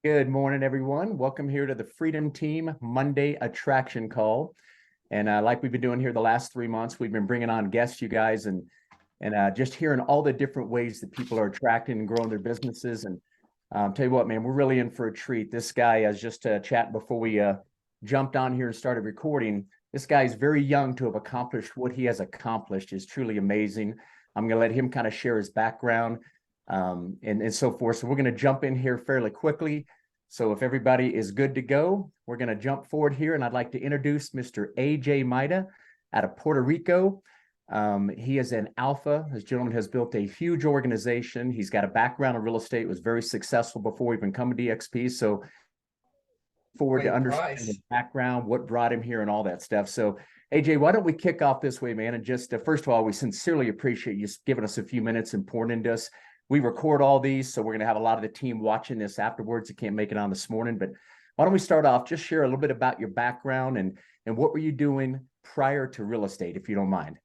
Good morning, everyone. Welcome here to the Freedom Team Monday Attraction Call. And like we've been doing here the last 3 months, we've been bringing on guests, you guys, and just hearing all the different ways that people are attracting and growing their businesses. And tell you what, man, we're really in for a treat. This guy, I was just chatting before we jumped on here and started recording. This guy is very young to have accomplished what he has accomplished is truly amazing. I'm going to let him kind of share his background and so forth. So we're going to jump in here fairly quickly. So if everybody is good to go, we're going to jump forward here. And I'd like to introduce Mr. AJ Mida out of Puerto Rico. He is an alpha. This gentleman has built a huge organization. He's got a background in real estate, was very successful before even coming to EXP. So forward to understanding his background, what brought him here and all that stuff. So AJ, why don't we kick off this way, man? And just first of all, we sincerely appreciate you giving us a few minutes and pouring into us. We record all these, so we're going to have a lot of the team watching this afterwards. They can't make it on this morning, but why don't we start off, just share a little bit about your background and what were you doing prior to real estate, if you don't mind.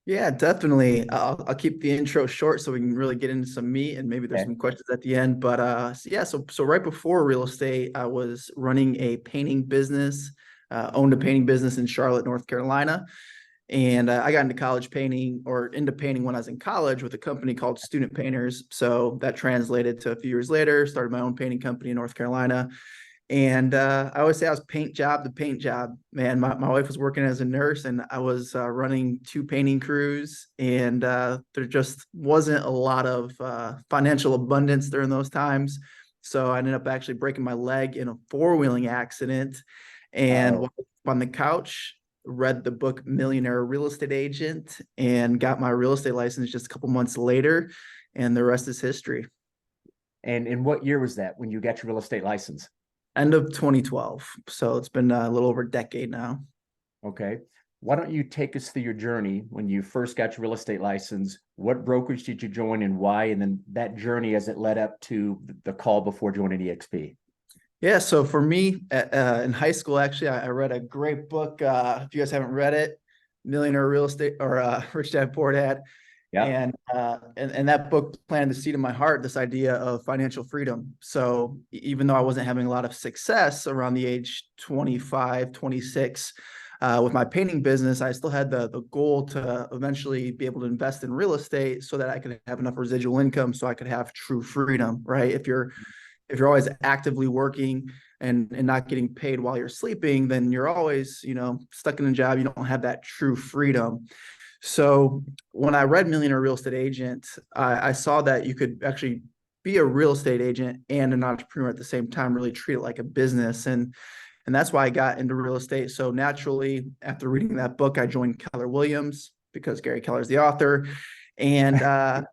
Yeah, definitely. I'll keep the intro short so we can really get into some meat and maybe there's some questions at the end. But so right before real estate, I was running a painting business, owned a painting business in Charlotte, North Carolina. And I got into college painting or into painting when I was in college with a company called Student Painters. So that translated to a few years later, started my own painting company in North Carolina. And I always say I was paint job to paint job, man. My wife was working as a nurse and I was running two painting crews. And there just wasn't a lot of financial abundance during those times. So I ended up actually breaking my leg in a four-wheeling accident. And while on the couch, read the book Millionaire Real Estate Agent and got my real estate license just a couple months later. And the rest is history. And in what year was that when you got your real estate license? End of 2012. So it's been a little over a decade now. Okay. Why don't you take us through your journey when you first got your real estate license? What brokerage did you join and why? And then that journey as it led up to the call before joining EXP. Yeah. So for me, in high school, actually, I read a great book. If you guys haven't read it, Millionaire Real Estate or Rich Dad Poor Dad. Yeah. And that book planted the seed in my heart, this idea of financial freedom. So even though I wasn't having a lot of success around the age 25, 26, with my painting business, I still had the goal to eventually be able to invest in real estate so that I could have enough residual income so I could have true freedom, right? If you're always actively working and not getting paid while you're sleeping, then you're always, stuck in a job. You don't have that true freedom. So when I read Millionaire Real Estate Agent, I saw that you could actually be a real estate agent and an entrepreneur at the same time, really treat it like a business. And that's why I got into real estate. So naturally, after reading that book, I joined Keller Williams because Gary Keller is the author. And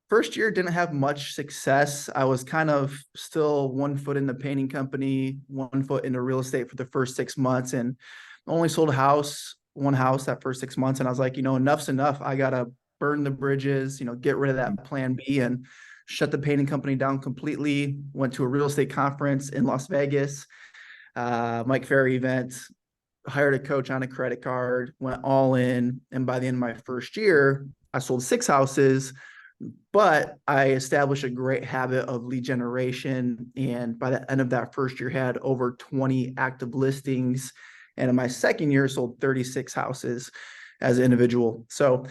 first year didn't have much success. I was kind of still 1 foot in the painting company, 1 foot into real estate for the first 6 months, and only sold one house that first 6 months. And I was like, enough's enough. I got to burn the bridges, get rid of that plan B and shut the painting company down completely. Went to a real estate conference in Las Vegas, Mike Ferry event, hired a coach on a credit card, went all in. And by the end of my first year, I sold 6 houses, but I established a great habit of lead generation. And by the end of that first year, had over 20 active listings. And in my second year, sold 36 houses as an individual. So,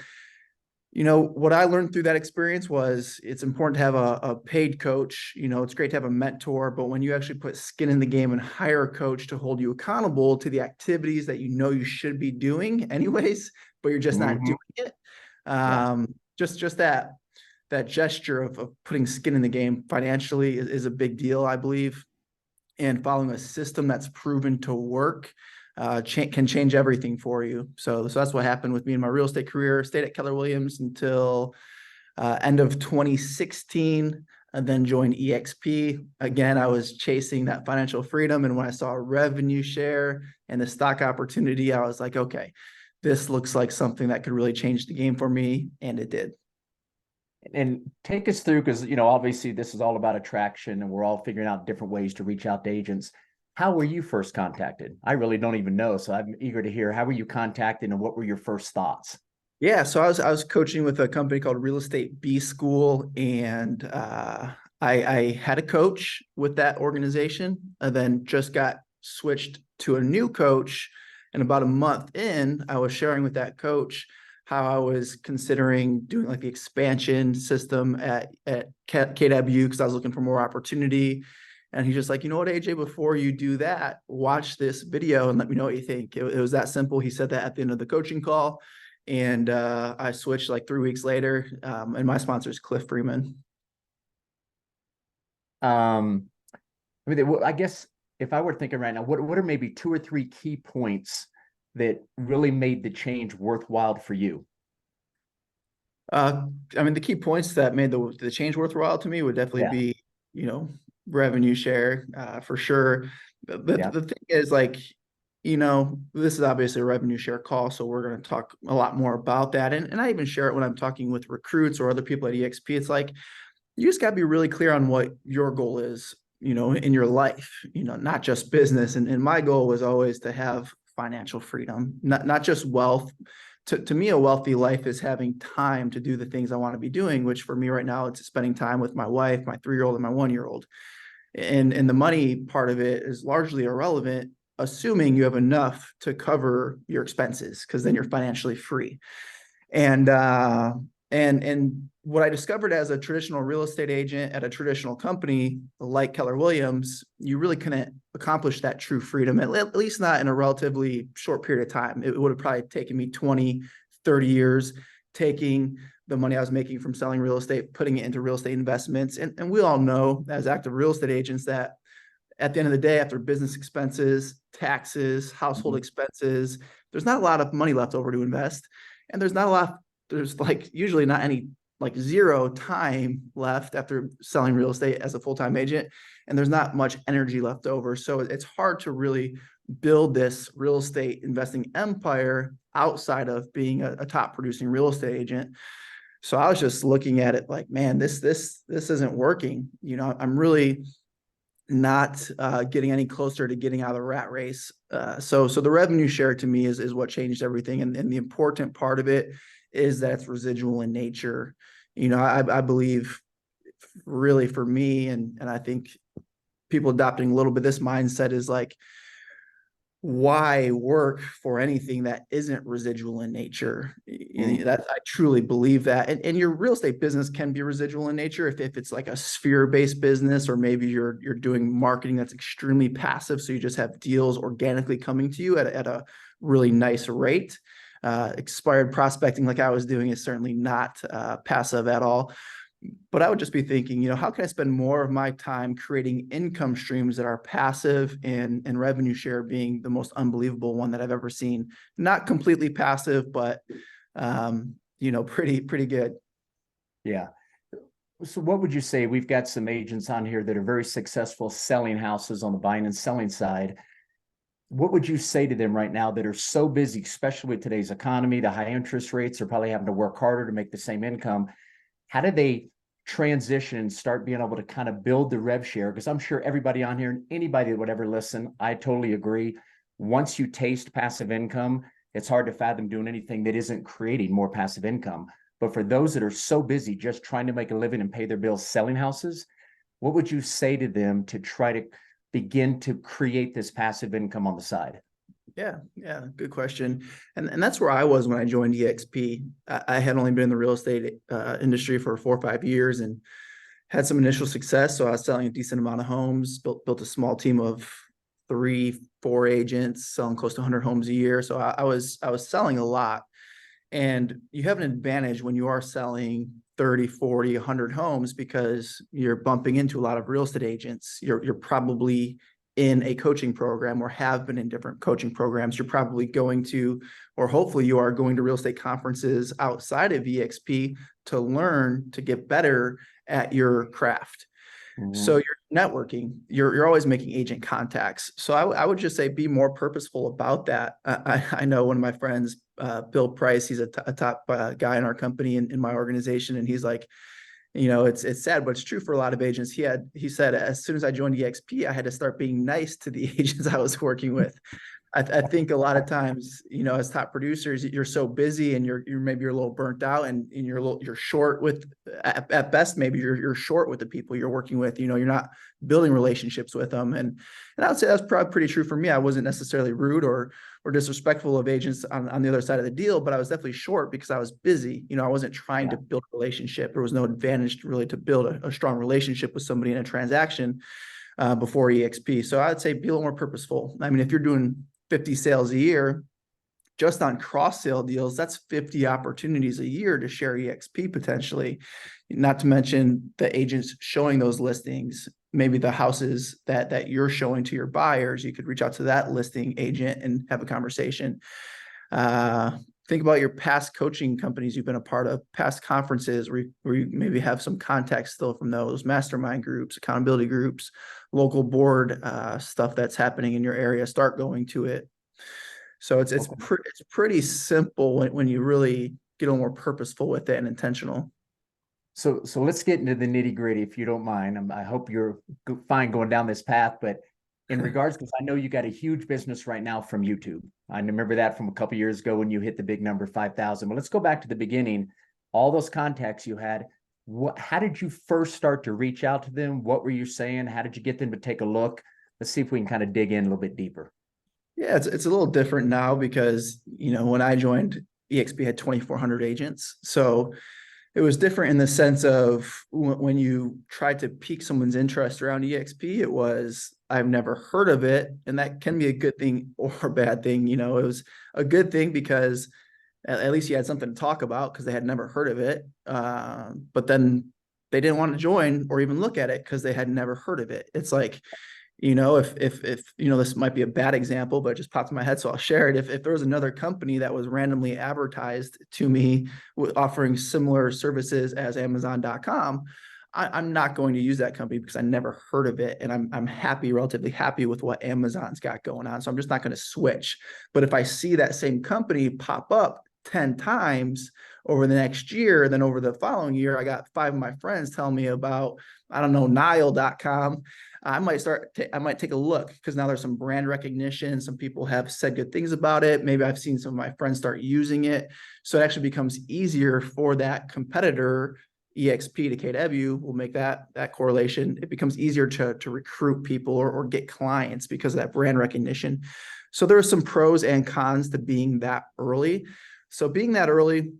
what I learned through that experience was it's important to have a paid coach. It's great to have a mentor, but when you actually put skin in the game and hire a coach to hold you accountable to the activities that you should be doing anyways, but you're just not doing it. Just that gesture of putting skin in the game financially is a big deal, I believe. And following a system that's proven to work can change everything for you. So that's what happened with me in my real estate career. Stayed at Keller Williams until end of 2016, and then joined EXP. Again, I was chasing that financial freedom. And when I saw a revenue share and the stock opportunity, I was like, okay, this looks like something that could really change the game for me. And it did. And take us through, because, obviously this is all about attraction and we're all figuring out different ways to reach out to agents. How were you first contacted? I really don't even know. So I'm eager to hear, how were you contacted and what were your first thoughts? Yeah, so I was coaching with a company called Real Estate B School, and I had a coach with that organization and then just got switched to a new coach. And about a month in, I was sharing with that coach how I was considering doing like the expansion system at KW because I was looking for more opportunity. And he's just like, you know what, AJ, before you do that, watch this video and let me know what you think. It was that simple. He said that at the end of the coaching call. And I switched like 3 weeks later. And my sponsor is Cliff Freeman. I mean, I guess if I were thinking right now, what are maybe 2 or 3 key points that really made the change worthwhile for you? I mean, the key points that made the change worthwhile to me would definitely Yeah. be, revenue share, for sure. Yeah. The thing is like, this is obviously a revenue share call, so we're going to talk a lot more about that. And I even share it when I'm talking with recruits or other people at EXP. It's like, you just got to be really clear on what your goal is, in your life, not just business. And my goal was always to have financial freedom, not just wealth. To me, a wealthy life is having time to do the things I want to be doing, which for me right now, it's spending time with my wife, my 3-year-old and my 1-year-old. And the money part of it is largely irrelevant, assuming you have enough to cover your expenses, because then you're financially free. And what I discovered as a traditional real estate agent at a traditional company like Keller Williams, you really couldn't accomplish that true freedom, at least not in a relatively short period of time. It would have probably taken me 20, 30 years, taking the money I was making from selling real estate, putting it into real estate investments. And we all know as active real estate agents that at the end of the day, after business expenses, taxes, household expenses, there's not a lot of money left over to invest. And there's like usually not any, like zero time left after selling real estate as a full-time agent. And there's not much energy left over. So it's hard to really build this real estate investing empire outside of being a top producing real estate agent. So I was just looking at it like, man, this isn't working. I'm really not getting any closer to getting out of the rat race. So the revenue share to me is what changed everything. And the important part of it is that it's residual in nature. I believe really for me, and I think people adopting a little bit this mindset is like, why work for anything that isn't residual in nature? That I truly believe that. And your real estate business can be residual in nature if it's like a sphere-based business, or maybe you're doing marketing that's extremely passive. So you just have deals organically coming to you at a really nice rate. Expired prospecting like I was doing is certainly not passive at all. But I would just be thinking, how can I spend more of my time creating income streams that are passive, and revenue share being the most unbelievable one that I've ever seen? Not completely passive, but pretty good. Yeah. So what would you say? We've got some agents on here that are very successful selling houses on the buying and selling side. What would you say to them right now that are so busy, especially with today's economy, the high interest rates, are probably having to work harder to make the same income? How do they transition and start being able to kind of build the rev share? Because I'm sure everybody on here, anybody that would ever listen, I totally agree. Once you taste passive income, it's hard to fathom doing anything that isn't creating more passive income. But for those that are so busy just trying to make a living and pay their bills selling houses, what would you say to them to try to begin to create this passive income on the side? Yeah, good question. And that's where I was when I joined EXP. I had only been in the real estate industry for 4 or 5 years and had some initial success. So I was selling a decent amount of homes, built a small team of 3, 4 agents, selling close to 100 homes a year. So I was selling a lot. And you have an advantage when you are selling 30, 40, 100 homes because you're bumping into a lot of real estate agents. You're probably in a coaching program or have been in different coaching programs. You're probably going to, or hopefully you are going to real estate conferences outside of EXP to learn to get better at your craft. So you're networking, you're always making agent contacts. So I would just say, be more purposeful about that. I know one of my friends, Bill Price, he's a top guy in our company, in my organization. And he's like, it's sad, but it's true for a lot of agents. He said, as soon as I joined EXP, I had to start being nice to the agents I was working with. I think a lot of times, as top producers, you're so busy and you're a little burnt out and you're short with, at best, maybe you're short with the people you're working with, you're not building relationships with them. And I would say that's probably pretty true for me. I wasn't necessarily rude or disrespectful of agents on the other side of the deal, but I was definitely short because I was busy. I wasn't trying to build a relationship. There was no advantage really to build a strong relationship with somebody in a transaction before EXP. So I'd say be a little more purposeful. I mean, if you're doing 50 sales a year, just on cross sale deals, that's 50 opportunities a year to share EXP potentially, not to mention the agents showing those listings, maybe the houses that you're showing to your buyers. You could reach out to that listing agent and have a conversation. Think about your past coaching companies you've been a part of, past conferences where you maybe have some contacts still from those mastermind groups, accountability groups, local board stuff that's happening in your area. Start going to it. So it's pretty simple when you really get a little more purposeful with it and intentional. So let's get into the nitty gritty, if you don't mind. I hope you're fine going down this path, but in regards, because I know you got a huge business right now from YouTube. I remember that from a couple of years ago when you hit the big number 5,000. But let's go back to the beginning. All those contacts you had, how did you first start to reach out to them? What were you saying? How did you get them to take a look? Let's see if we can kind of dig in a little bit deeper. Yeah, it's a little different now because, when I joined, EXP had 2,400 agents. So it was different in the sense of when you tried to pique someone's interest around EXP, it was, I've never heard of it. And that can be a good thing or a bad thing. It was a good thing because at least you had something to talk about because they had never heard of it. But then they didn't want to join or even look at it because they had never heard of it. It's like, if this might be a bad example, but it just popped in my head, so I'll share it. If there was another company that was randomly advertised to me offering similar services as Amazon.com, I'm not going to use that company because I never heard of it, and I'm relatively happy with what Amazon's got going on. So I'm just not going to switch. But if I see that same company pop up 10 times over the next year, then over the following year, I got 5 of my friends telling me about, I don't know, Nile.com. I might take a look because now there's some brand recognition. Some people have said good things about it. Maybe I've seen some of my friends start using it. So it actually becomes easier for that competitor, EXP to KW, will make that correlation. It becomes easier to recruit people or get clients because of that brand recognition. So there are some pros and cons to being that early. So being that early,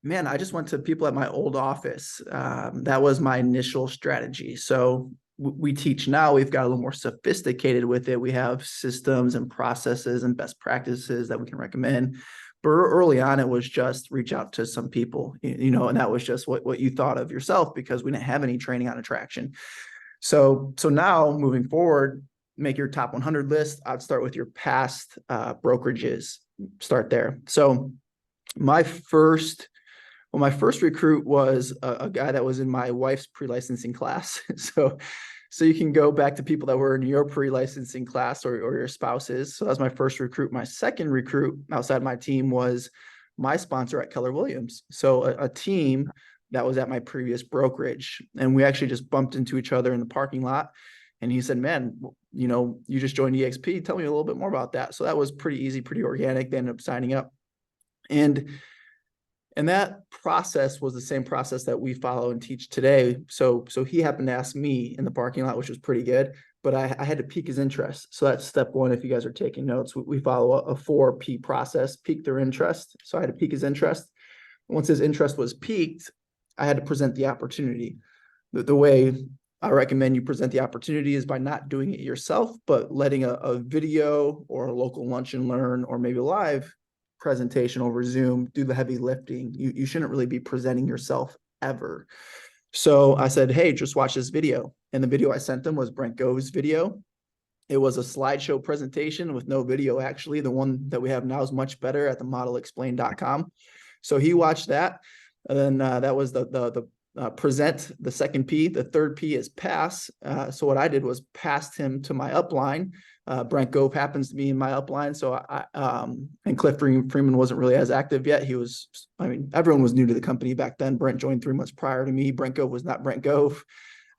man, I just went to people at my old office. That was my initial strategy. So we teach now, we've got a little more sophisticated with it. We have systems and processes and best practices that we can recommend. But early on, it was just reach out to some people, and that was just what you thought of yourself because we didn't have any training on attraction. So now moving forward, make your top 100 list. I'd start with your past brokerages. Start there. So my first recruit was a guy that was in my wife's pre-licensing class. So you can go back to people that were in your pre-licensing class or your spouses. So that was my first recruit. My second recruit outside my team was my sponsor at Keller Williams. So a team that was at my previous brokerage. And we actually just bumped into each other in the parking lot. And he said, man, you just joined EXP. Tell me a little bit more about that. So that was pretty easy, pretty organic. They ended up signing up. And that process was the same process that we follow and teach today. So he happened to ask me in the parking lot, which was pretty good, but I had to pique his interest. So that's step one. If you guys are taking notes, we follow a 4P process, pique their interest. So I had to pique his interest. Once his interest was piqued, I had to present the opportunity. The way I recommend you present the opportunity is by not doing it yourself, but letting a video or a local lunch and learn, or maybe live presentation over Zoom, do the heavy lifting. You shouldn't really be presenting yourself ever. So I said, hey, just watch this video. And the video I sent them was Brent Gove's video. It was a slideshow presentation with no video. Actually, the one that we have now is much better at themodelexplain.com. So he watched that. And then that was the present, the second P. The third P is pass. So what I did was passed him to my upline. Brent Gove happens to be in my upline. So and Cliff Freeman wasn't really as active yet. Everyone was new to the company back then. Brent joined 3 months prior to me. Brent Gove was not Brent Gove.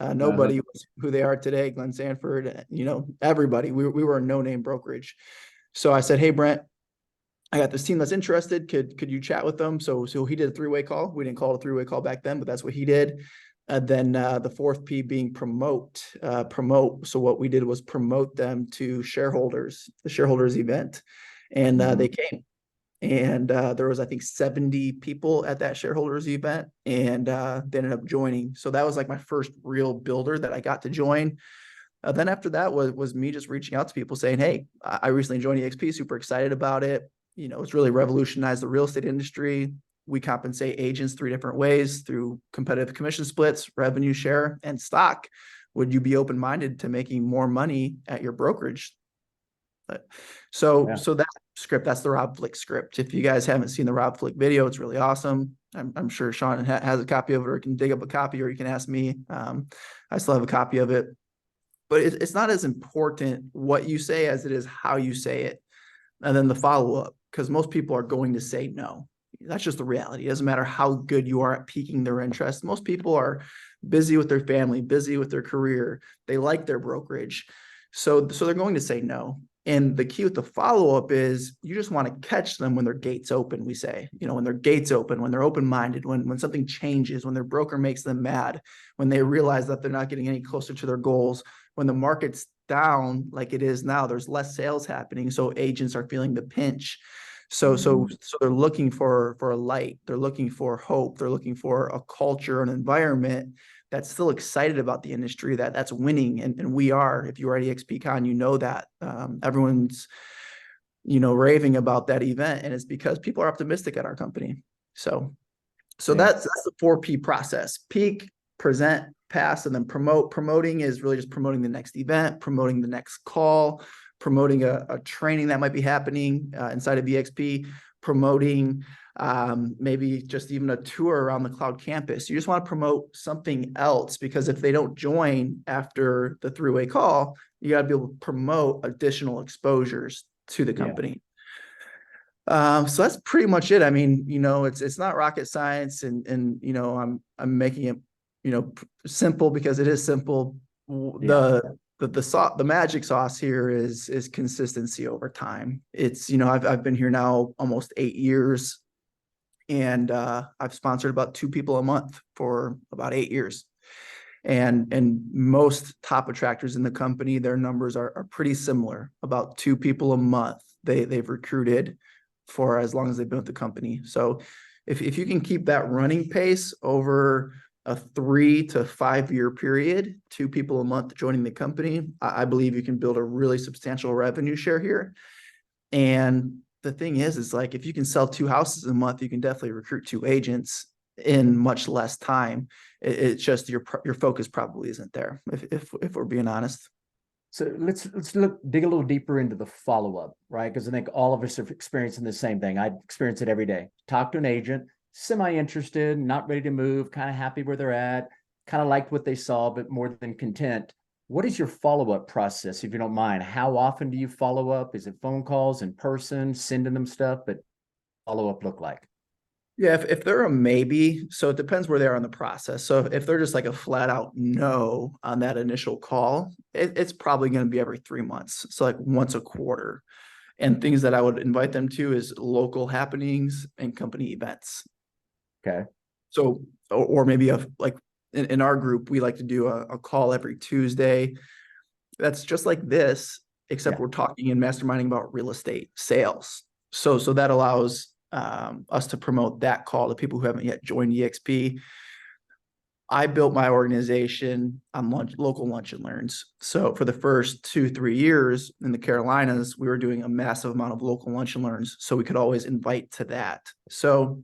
Nobody was who they are today. Glenn Sanford, everybody. We were a no-name brokerage. So I said, hey, Brent, I got this team that's interested. Could you chat with them? So he did a three-way call. We didn't call it a three-way call back then, but that's what he did. Then the fourth P being promote. So what we did was promote them to shareholders, the shareholders event, and they came. And there was, I think, 70 people at that shareholders event, and they ended up joining. So that was like my first real builder that I got to join. Then after that was me just reaching out to people saying, hey, I recently joined EXP, super excited about it. It's really revolutionized the real estate industry. We compensate agents three different ways: through competitive commission splits, revenue share, and stock. Would you be open-minded to making more money at your brokerage? So that script, that's the Rob Flick script. If you guys haven't seen the Rob Flick video, it's really awesome. I'm sure Sean has a copy of it, or can dig up a copy, or you can ask me. I still have a copy of it. But it's not as important what you say as it is how you say it. And then the follow-up, because most people are going to say no. That's just the reality. It doesn't matter how good you are at piquing their interest. Most people are busy with their family, busy with their career. They like their brokerage. So they're going to say no. And the key with the follow-up is you just want to catch them when their gates open, we say. When their gates open, when they're open-minded, when something changes, when their broker makes them mad, when they realize that they're not getting any closer to their goals, when the market's down like it is now, there's less sales happening, so agents are feeling the pinch. So they're looking for a light. They're looking for hope. They're looking for a culture, an environment that's still excited about the industry, that's winning. And we are. If you are at EXPCon, you know that. Everyone's, raving about that event, and it's because people are optimistic at our company. So that's the 4P process: peak, present, pass, and then promote. Promoting is really just promoting the next event, promoting the next call, promoting a training that might be happening inside of EXP, promoting maybe just even a tour around the cloud campus. You just want to promote something else, because if they don't join after the three-way call, you got to be able to promote additional exposures to the company. So that's pretty much it. I mean, it's not rocket science, and I'm making it, simple because it is simple. The magic sauce here is consistency over time. It's, I've been here now almost 8 years, and I've sponsored about 2 people a month for about 8 years. And most top attractors in the company, their numbers are pretty similar, about 2 people a month they've recruited for as long as they've been with the company. So if you can keep that running pace over a 3 to 5 year period, 2 people a month joining the company, I believe you can build a really substantial revenue share here. And the thing is like, if you can sell 2 houses a month, you can definitely recruit 2 agents in much less time. It's just your focus probably isn't there, if we're being honest. So let's dig a little deeper into the follow-up, right? Because I think all of us are experiencing the same thing. I experience it every day. Talk to an agent, semi-interested, not ready to move, kind of happy where they're at, kind of liked what they saw, but more than content. What is your follow-up process, if you don't mind? How often do you follow up? Is it phone calls, in person, sending them stuff? But follow-up look like? Yeah, if they're a maybe, so it depends where they are in the process. So if they're just like a flat out no on that initial call, it's probably going to be every 3 months. So like once a quarter. And things that I would invite them to is local happenings and company events. Okay. So, or maybe like in our group, we like to do a call every Tuesday. That's just like this, except we're talking and masterminding about real estate sales. So that allows us to promote that call to people who haven't yet joined EXP. I built my organization on local lunch and learns. So for the first 2-3 years in the Carolinas, we were doing a massive amount of local lunch and learns, so we could always invite to that. So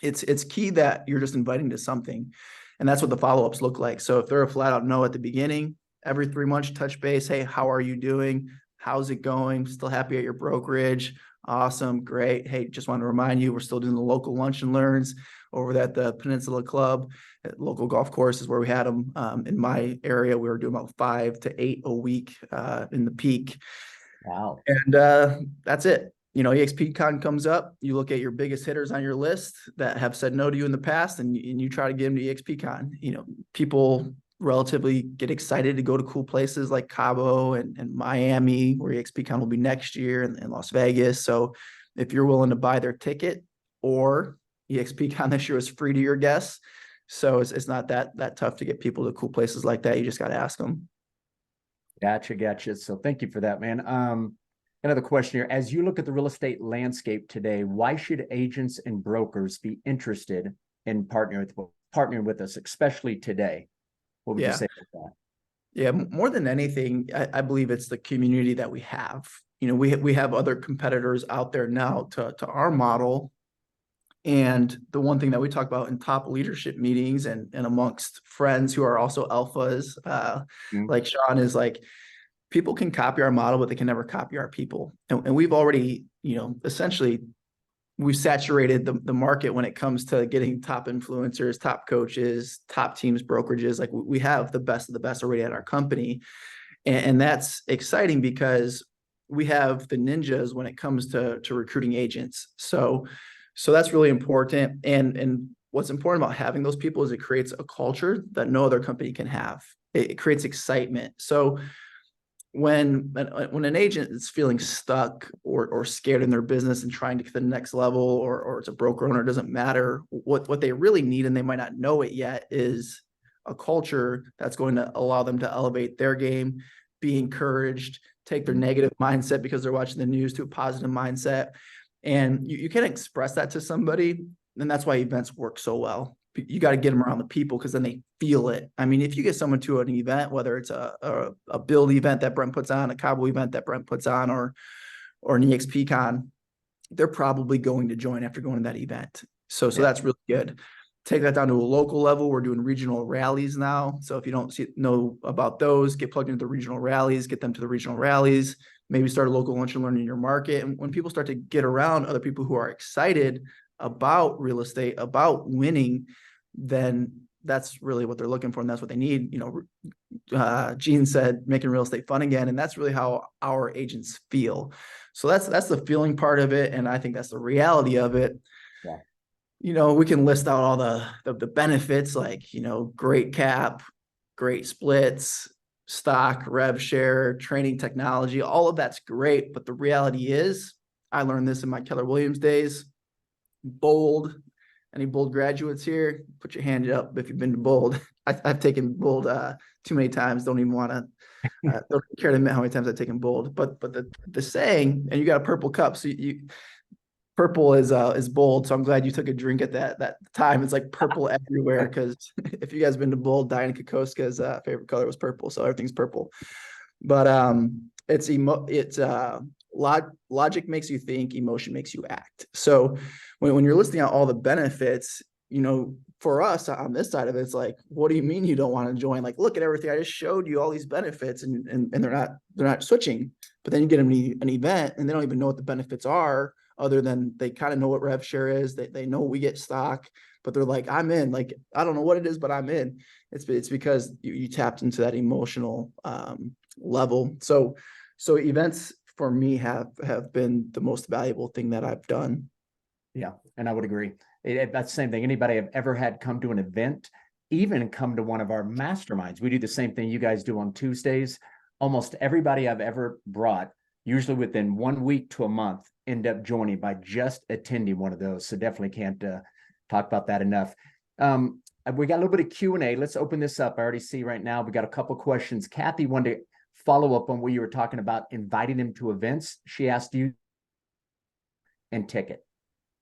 it's key that you're just inviting to something, and that's what the follow-ups look like. So if they're a flat out no at the beginning, every 3 months, touch base. Hey, how are you doing? How's it going? Still happy at your brokerage? Awesome. Great. Hey, just want to remind you, we're still doing the local lunch and learns over at the Peninsula Club. At local golf course is where we had them. In my area, we were doing about 5 to 8 a week in the peak. Wow. And that's it. EXPCon comes up, you look at your biggest hitters on your list that have said no to you in the past, and you try to get them to EXPCon. People relatively get excited to go to cool places like Cabo and Miami, where EXPCon will be next year, and Las Vegas. So if you're willing to buy their ticket, or EXPCon this year is free to your guests. So it's not that tough to get people to cool places like that. You just got to ask them. Gotcha. So thank you for that, man. Another question here. As you look at the real estate landscape today, why should agents and brokers be interested in partnering with us, especially today? What would you say about that? Yeah, more than anything, I believe it's the community that we have. We have other competitors out there now to our model. And the one thing that we talk about in top leadership meetings and amongst friends who are also alphas, like Sean, is like, people can copy our model, but they can never copy our people. And we've already, essentially, we've saturated the market when it comes to getting top influencers, top coaches, top teams, brokerages. Like, we have the best of the best already at our company. And that's exciting because we have the ninjas when it comes to recruiting agents. So that's really important. And what's important about having those people is it creates a culture that no other company can have. It creates excitement. So when an agent is feeling stuck or scared in their business and trying to get to the next level, or it's a broker owner, it doesn't matter. What they really need, and they might not know it yet, is a culture that's going to allow them to elevate their game, be encouraged, take their negative mindset because they're watching the news to a positive mindset. And you can express that to somebody. And that's why events work so well. You got to get them around the people, because then they feel it. I mean, if you get someone to an event, whether it's a build event that Brent puts on, a Cabo event that Brent puts on, or an EXPCon, they're probably going to join after going to that event. So that's really good. Take that down to a local level. We're doing regional rallies now. So if you don't know about those, get plugged into the regional rallies, get them to the regional rallies, maybe start a local lunch and learn in your market. And when people start to get around other people who are excited about real estate, about winning, then that's really what they're looking for. And that's what they need. Gene said, making real estate fun again. And that's really how our agents feel. So that's the feeling part of it. And I think that's the reality of it. Yeah. We can list out all the benefits, like, great cap, great splits, stock, rev share, training technology, all of that's great. But the reality is, I learned this in my Keller Williams days. Bold. Any Bold graduates here? Put your hand up if you've been to Bold. I've taken Bold too many times. Don't even want to. Don't care to admit how many times I've taken Bold. But the saying, and you got a purple cup, so purple is Bold. So I'm glad you took a drink at that time. It's like purple everywhere, because if you guys been to Bold, Diana Kokoska's favorite color was purple, so everything's purple. But logic makes you think, emotion makes you act. So when you're listing out all the benefits, for us on this side of it, it's like, what do you mean you don't want to join? Like, look at everything I just showed you, all these benefits, and they're not switching. But then you get them an event and they don't even know what the benefits are, other than they kind of know what rev share is. They know we get stock, but they're like, I'm in. Like, I don't know what it is, but I'm in. It's because you tapped into that emotional level. So events for me have been the most valuable thing that I've done. Yeah, and I would agree. That's the same thing. Anybody I've ever had come to an event, even come to one of our masterminds, we do the same thing you guys do on Tuesdays. Almost everybody I've ever brought, usually within 1 week to a month, end up joining by just attending one of those. So definitely can't talk about that enough. We got a little bit of Q&A. Let's open this up. I already see right now we got a couple questions. Kathy wanted to follow up on what you were talking about, inviting them to events. She asked you and ticket.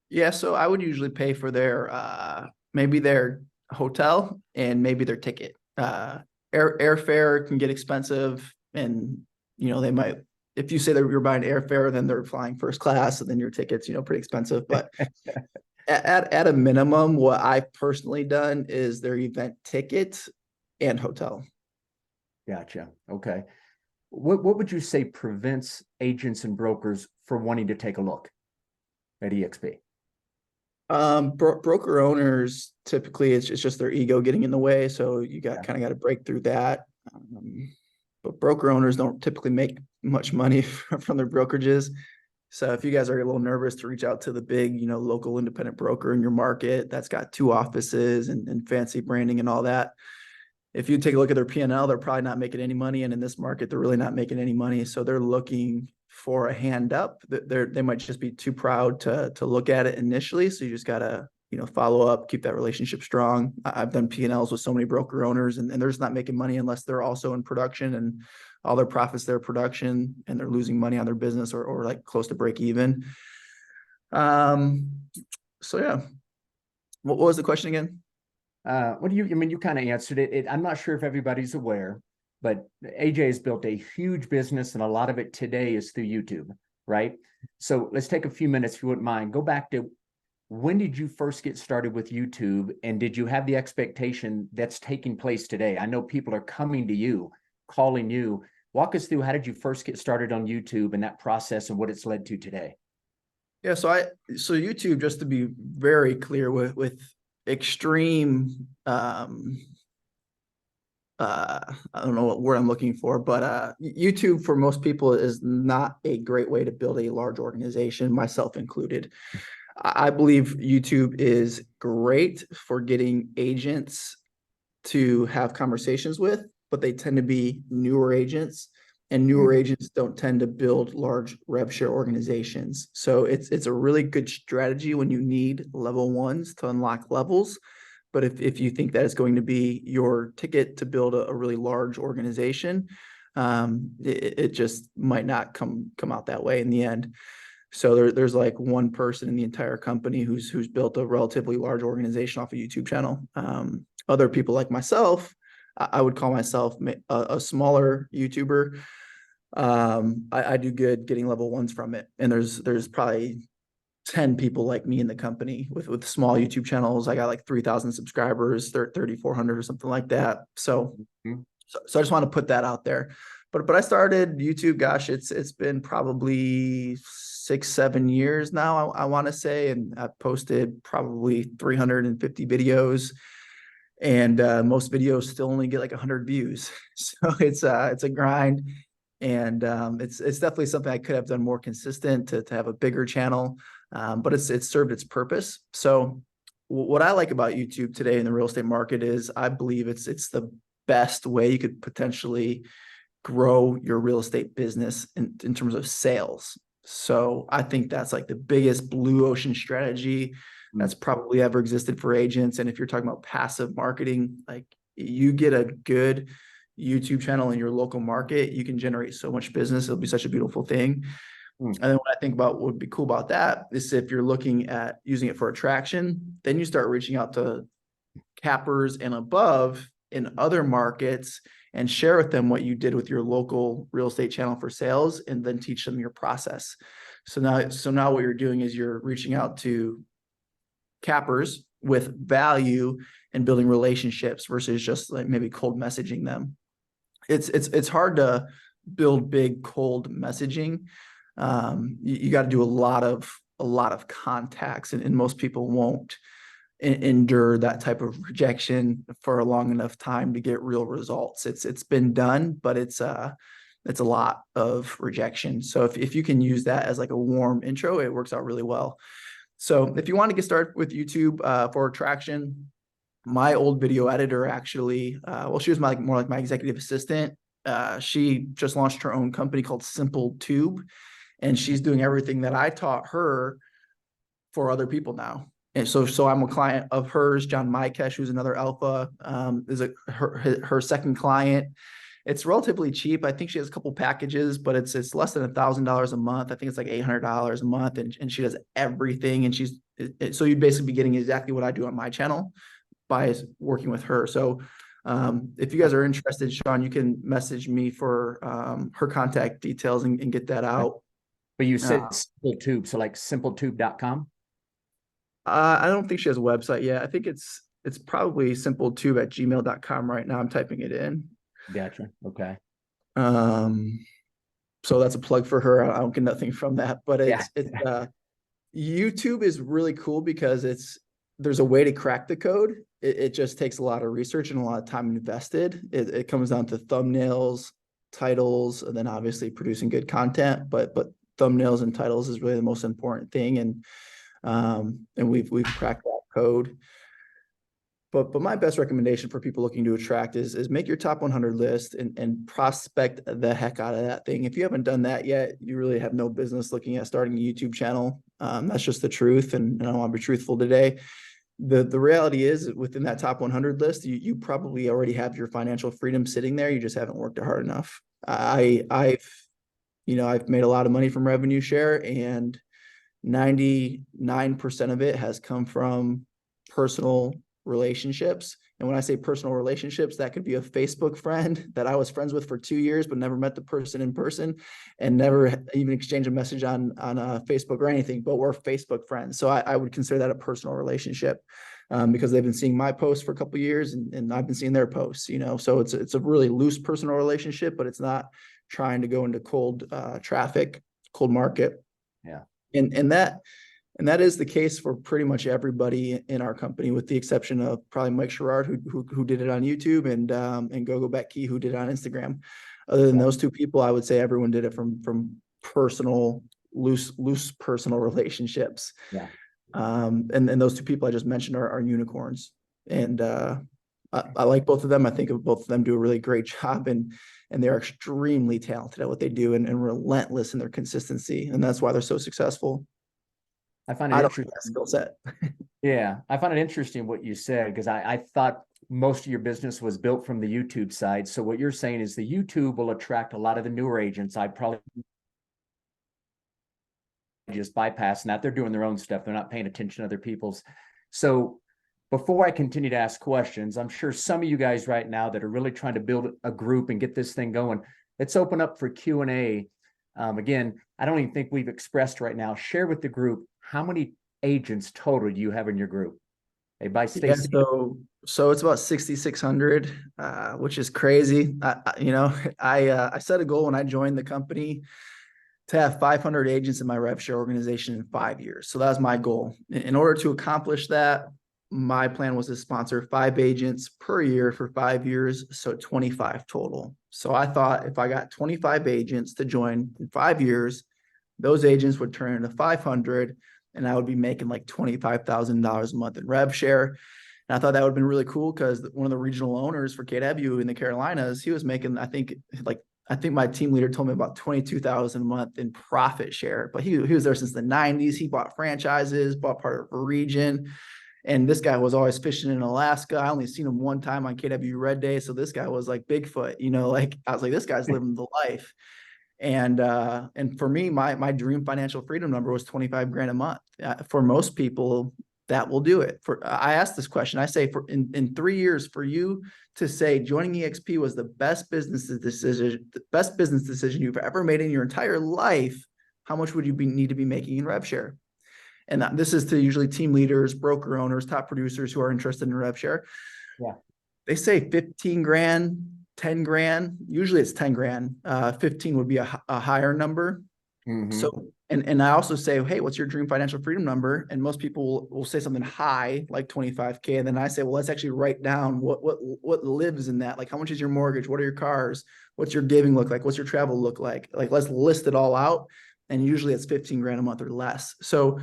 Yeah, so I would usually pay for their maybe their hotel and maybe their ticket. Airfare can get expensive, and they might, if you say that you're buying airfare, then they're flying first class, and then your ticket's pretty expensive. But at a minimum, what I've personally done is their event ticket and hotel. Gotcha. Okay. What would you say prevents agents and brokers from wanting to take a look at EXP? Broker owners, typically it's just their ego getting in the way. So you kind of got to break through that. But broker owners don't typically make much money from their brokerages. So if you guys are a little nervous to reach out to the big, local independent broker in your market that's got 2 offices and fancy branding and all that, if you take a look at their P&L, they're probably not making any money. And in this market, they're really not making any money. So they're looking for a hand up. They might just be too proud to look at it initially. So you just got to, follow up, keep that relationship strong. I've done P&Ls with so many broker owners, and they're just not making money unless they're also in production, and all their profits, their production, and they're losing money on their business or like close to break even. So yeah. What was the question again? You kind of answered it. I'm not sure if everybody's aware, but AJ has built a huge business, and a lot of it today is through YouTube, right? So let's take a few minutes, if you wouldn't mind. Go back to, when did you first get started with YouTube, and did you have the expectation that's taking place today? I know people are coming to you, calling you. Walk us through, how did you first get started on YouTube and that process and what it's led to today? Yeah, so YouTube, just to be very clear, with extreme I don't know what word I'm looking for, but YouTube for most people is not a great way to build a large organization, myself included. I believe YouTube is great for getting agents to have conversations with, but they tend to be newer agents, and newer agents don't tend to build large rev share organizations. So it's a really good strategy when you need level ones to unlock levels. But if you think that is going to be your ticket to build a really large organization, it just might not come out that way in the end. So there's like one person in the entire company who's built a relatively large organization off a YouTube channel. Other people like myself, I would call myself a smaller YouTuber. I do good getting level ones from it. And there's probably 10 people like me in the company with small YouTube channels. I got like 3,000 subscribers, 3,400 or something like that. So I just want to put that out there. But I started YouTube, gosh, it's been probably 6-7 years now, I want to say, and I've posted probably 350 videos, and most videos still only get like 100 views. So it's a grind, and it's definitely something I could have done more consistent to have a bigger channel, but it's served its purpose. So what I like about YouTube today in the real estate market is I believe it's the best way you could potentially grow your real estate business in terms of sales. So I think that's like the biggest blue ocean strategy that's probably ever existed for agents. And if you're talking about passive marketing, like, you get a good YouTube channel in your local market, you can generate so much business. It'll be such a beautiful thing. And then what I think about what would be cool about that is, if you're looking at using it for attraction, then you start reaching out to cappers and above in other markets and share with them what you did with your local real estate channel for sales, and then teach them your process. So now what you're doing is you're reaching out to cappers with value and building relationships versus just like maybe cold messaging them. It's hard to build big cold messaging. You got to do a lot of contacts, and most people won't endure that type of rejection for a long enough time to get real results. It's been done, but it's a lot of rejection. So if you can use that as like a warm intro, it works out really well. So if you want to get started with YouTube for attraction, my old video editor actually, she was more like my executive assistant. She just launched her own company called Simple Tube, and she's doing everything that I taught her for other people now. And so I'm a client of hers. John Mykesh, who's another alpha, is her second client. It's relatively cheap. I think she has a couple packages, but it's less than $1,000 a month. I think it's like $800 a month, and she does everything. And so you'd basically be getting exactly what I do on my channel by working with her. So if you guys are interested, Sean, you can message me for her contact details and get that out. But you said Simple Tube, so like simpletube.com? I don't think she has a website yet. I think it's probably simpletube@gmail.com right now. I'm typing it in. Gotcha. Okay. So that's a plug for her. I don't get nothing from that, but YouTube is really cool because there's a way to crack the code. It just takes a lot of research and a lot of time invested. It comes down to thumbnails, titles, and then obviously producing good content, but thumbnails and titles is really the most important thing. And we've cracked that code. But my best recommendation for people looking to attract is make your top 100 list and prospect the heck out of that thing. If you haven't done that yet, you really have no business looking at starting a YouTube channel. That's just the truth. And I want to be truthful today. The reality is within that top 100 list, you probably already have your financial freedom sitting there. You just haven't worked hard enough. I've made a lot of money from revenue share, and 99% of it has come from personal relationships. And when I say personal relationships, that could be a Facebook friend that I was friends with for 2 years, but never met the person in person and never even exchanged a message on Facebook or anything, but we're Facebook friends. So I would consider that a personal relationship, because they've been seeing my posts for a couple of years and I've been seeing their posts, so it's a really loose personal relationship, but it's not trying to go into cold traffic, cold market. Yeah. And that is the case for pretty much everybody in our company, with the exception of probably Mike Sherrard, who did it on YouTube, and Gogo Becky, who did it on Instagram. Other than those two people, I would say everyone did it from personal, loose personal relationships. Yeah. And those two people I just mentioned are unicorns. And I like both of them. I think both of them do a really great job, and they're extremely talented at what they do and relentless in their consistency. And that's why they're so successful. I find it interesting. Skill set. Yeah, I find it interesting what you said, because I thought most of your business was built from the YouTube side. So what you're saying is the YouTube will attract a lot of the newer agents. I'd probably just bypassing that. They're doing their own stuff. They're not paying attention to other people's. So before I continue to ask questions, I'm sure some of you guys right now that are really trying to build a group and get this thing going, let's open up for Q&A. Again, I don't even think we've expressed right now. Share with the group, how many agents total do you have in your group? Hey, by Stacy. Yeah, so it's about 6,600, which is crazy. I set a goal when I joined the company to have 500 agents in my rev share organization in 5 years. So that was my goal. In order to accomplish that, my plan was to sponsor 5 agents per year for 5 years, so 25 total. So I thought if I got 25 agents to join in 5 years, those agents would turn into 500, and I would be making like $25,000 a month in rev share. And I thought that would have been really cool, because one of the regional owners for KW in the Carolinas, he was making, I think my team leader told me about $22,000 a month in profit share, but he was there since the 90s. He bought franchises, bought part of a region. And this guy was always fishing in Alaska. I only seen him one time on KW Red Day. So this guy was like Bigfoot, I was like, this guy's living the life. And for me, my dream financial freedom number was 25 grand a month. For most people, that will do it. I asked this question. I say in 3 years, for you to say joining EXP was the best business decision you've ever made in your entire life, how much would you need to be making in rev share? And this is to usually team leaders, broker owners, top producers who are interested in rev share. Yeah. They say 15 grand, 10 grand. Usually it's 10 grand. 15 would be a higher number. Mm-hmm. So, and I also say, hey, what's your dream financial freedom number? And most people will say something high, like 25K. And then I say, well, let's actually write down what lives in that. Like, how much is your mortgage? What are your cars? What's your giving look like? What's your travel look like? Like, let's list it all out. And usually it's 15 grand a month or less. So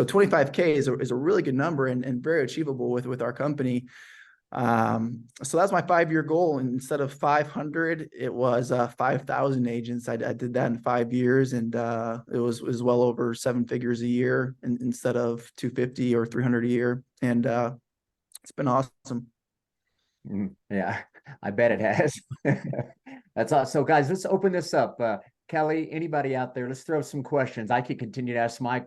25K is a really good number and very achievable with our company. So that's my 5-year goal. And instead of 500, it was 5,000 agents. I did that in 5 years, and it was well over 7 figures a year instead of 250 or 300 a year. And it's been awesome. Yeah, I bet it has. That's awesome. So guys, let's open this up. Kelly, anybody out there, let's throw some questions. I could continue to ask Mike.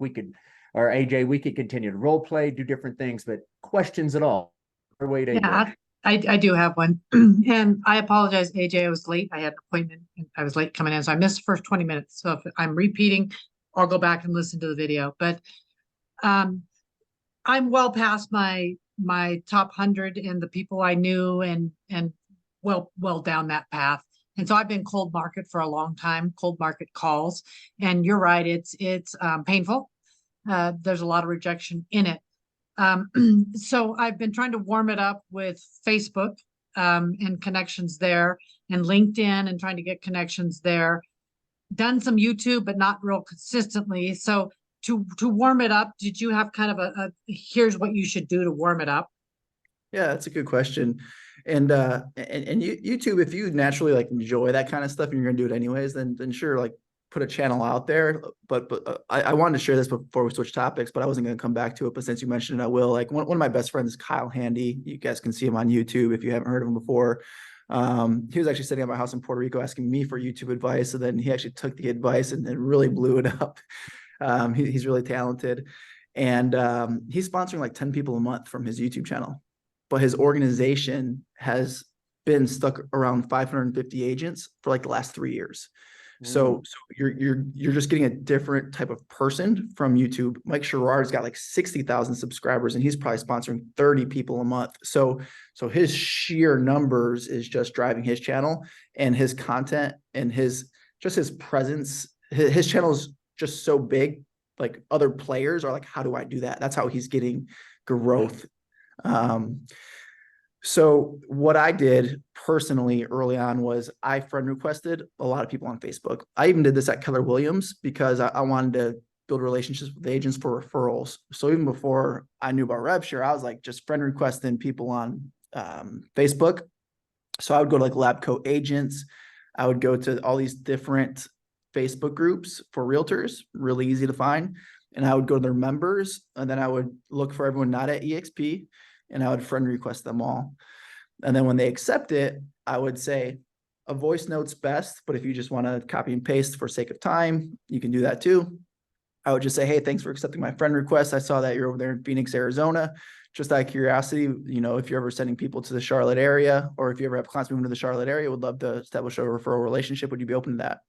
Or AJ, we could continue to role play, do different things, but questions at all. Yeah, I do have one. And I apologize, AJ, I was late. I had an appointment and I was late coming in. So I missed the first 20 minutes. So if I'm repeating, I'll go back and listen to the video. But I'm well past my top 100 and the people I knew and well down that path. And so I've been cold market for a long time, cold market calls. And you're right, it's painful. There's a lot of rejection in it. So I've been trying to warm it up with Facebook and connections there, and LinkedIn, and trying to get connections there. Done some YouTube, but not real consistently. So to warm it up, did you have kind of a here's what you should do to warm it up? Yeah, that's a good question. And YouTube, if you naturally like enjoy that kind of stuff and you're gonna do it anyways, then sure, like put a channel out there. But I wanted to share this before we switch topics, but I wasn't gonna come back to it. But since you mentioned it, I will. Like one of my best friends is Kyle Handy. You guys can see him on YouTube if you haven't heard of him before. He was actually sitting at my house in Puerto Rico asking me for YouTube advice. And then he actually took the advice and really blew it up. He's really talented. And he's sponsoring like 10 people a month from his YouTube channel. But his organization has been stuck around 550 agents for like the last 3 years. So you're just getting a different type of person from YouTube. Mike Sherrard's got like 60,000 subscribers and he's probably sponsoring 30 people a month. So his sheer numbers is just driving his channel, and his content and his presence. His channel is just so big. Like other players are like, how do I do that? That's how he's getting growth. So what I did personally early on was I friend requested a lot of people on Facebook. I even did this at Keller Williams because I wanted to build relationships with agents for referrals. So even before I knew about RevShare, I was like just friend requesting people on Facebook. So I would go to like Labco agents. I would go to all these different Facebook groups for realtors, really easy to find. And I would go to their members, and then I would look for everyone not at EXP, and I would friend request them all. And then when they accept it, I would say a voice note's best, but if you just want to copy and paste for sake of time, you can do that too. I would just say, hey, thanks for accepting my friend request. I saw that you're over there in Phoenix, Arizona. Just out of curiosity, you know, if you're ever sending people to the Charlotte area, or if you ever have clients moving to the Charlotte area, would love to establish a referral relationship. Would you be open to that?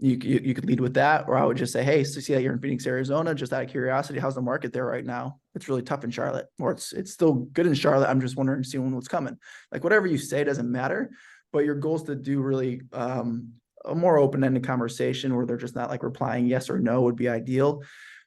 You could lead with that, or I would just say, hey, so see that you're in Phoenix, Arizona, just out of curiosity, how's the market there right now? It's really tough in Charlotte, or it's still good in Charlotte. I'm just wondering, seeing what's coming. Like whatever you say doesn't matter, but your goal is to do really a more open-ended conversation where they're just not like replying yes or no would be ideal.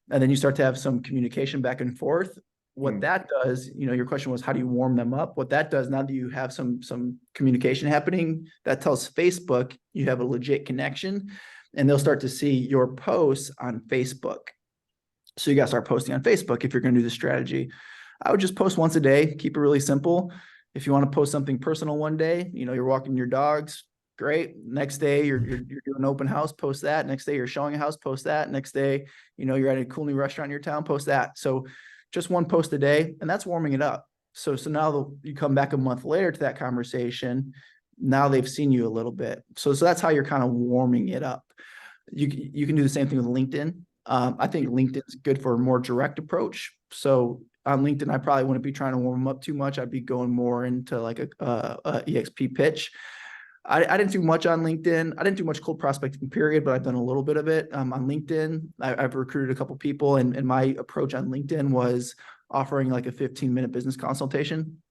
And then you start to have some communication back and forth. What that does, you know, your question was, how do you warm them up? What that does, now that you have some communication happening, that tells Facebook you have a legit connection, and they'll start to see your posts on Facebook. So you got to start posting on Facebook if you're going to do the strategy. I would just post once a day, keep it really simple. If you want to post something personal one day, you know, you're walking your dogs, great. Next day you're doing an open house, post that. Next day you're showing a house, post that. Next day, you know, you're at a cool new restaurant in your town, post that. So just one post a day, and that's warming it up. So now you come back a month later to that conversation. Now they've seen you a little bit. So that's how you're kind of warming it up. You can do the same thing with LinkedIn. I think LinkedIn is good for a more direct approach. So on LinkedIn, I probably wouldn't be trying to warm them up too much. I'd be going more into like a EXP pitch. I didn't do much on LinkedIn. I didn't do much cold prospecting period, but I've done a little bit of it on LinkedIn. I've recruited a couple people, and my approach on LinkedIn was offering like a 15-minute business consultation.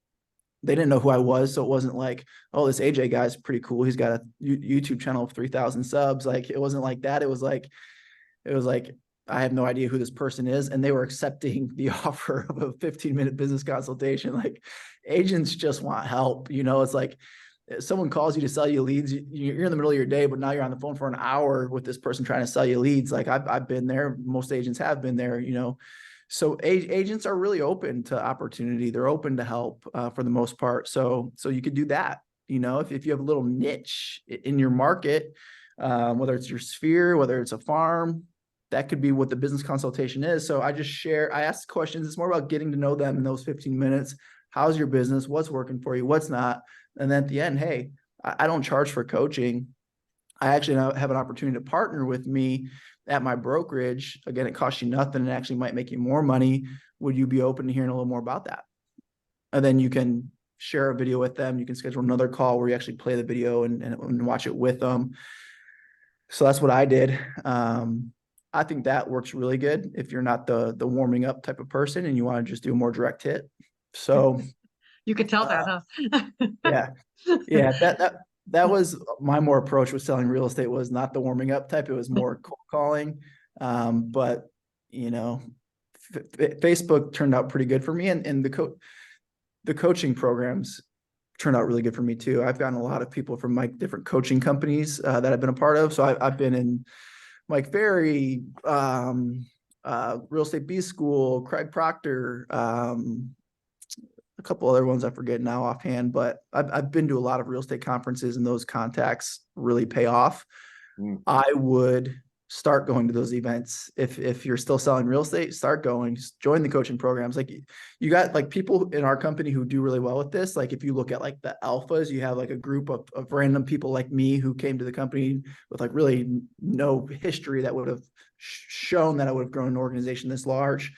They didn't know who I was, so it wasn't like, oh, this AJ guy's pretty cool. He's got a YouTube channel of 3,000 subs. Like it wasn't like that. It was like I have no idea who this person is, and they were accepting the offer of a 15-minute business consultation. Like agents just want help. You know, it's like someone calls you to sell you leads. You're in the middle of your day, but now you're on the phone for an hour with this person trying to sell you leads. Like I've been there. Most agents have been there. You know. So agents are really open to opportunity. They're open to help for the most part. So you could do that. You know, if you have a little niche in your market, whether it's your sphere, whether it's a farm, that could be what the business consultation is. So I ask questions. It's more about getting to know them in those 15 minutes. How's your business? What's working for you? What's not? And then at the end, hey, I don't charge for coaching. I actually have an opportunity to partner with me at my brokerage. Again, it costs you nothing and actually might make you more money. Would you be open to hearing a little more about that? And then you can share a video with them. You can schedule another call where you actually play the video and watch it with them. So that's what I did. I think that works really good if you're not the warming up type of person and you want to just do a more direct hit. So you could tell that, huh? Yeah. That was my more approach with selling real estate, was not the warming up type. It was more cold calling. But you know, Facebook turned out pretty good for me, and the coaching programs turned out really good for me too. I've gotten a lot of people from my different coaching companies that I've been a part of. So I've been in Mike Ferry, Real Estate B School, Craig Proctor, a couple other ones I forget now offhand, but I've been to a lot of real estate conferences, and those contacts really pay off. I would start going to those events. If you're still selling real estate, start going, just join the coaching programs. Like you got like people in our company who do really well with this. Like if you look at like the alphas, you have like a group of random people like me who came to the company with like really no history that would have shown that I would have grown an organization this large.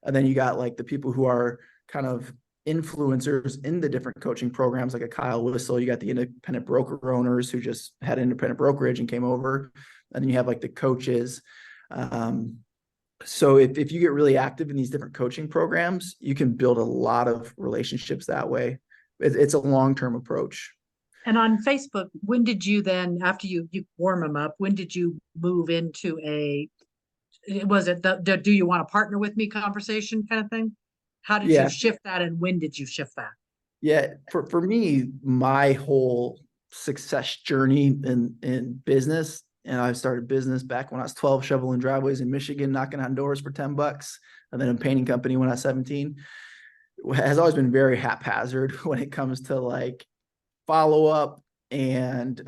And then you got like the people who are kind of influencers in the different coaching programs, like a Kyle Whistle. You got the independent broker owners who just had independent brokerage and came over. And then you have like the coaches. So if you get really active in these different coaching programs, you can build a lot of relationships that way. It's a long-term approach. And on Facebook, when did you then, after you warm them up, when did you move into was it the do you want to partner with me conversation kind of thing? How did you shift that, and when did you shift that? Yeah, for me, my whole success journey in business, and I started business back when I was 12, shoveling driveways in Michigan, knocking on doors for $10, and then a painting company when I was 17, has always been very haphazard when it comes to like follow up and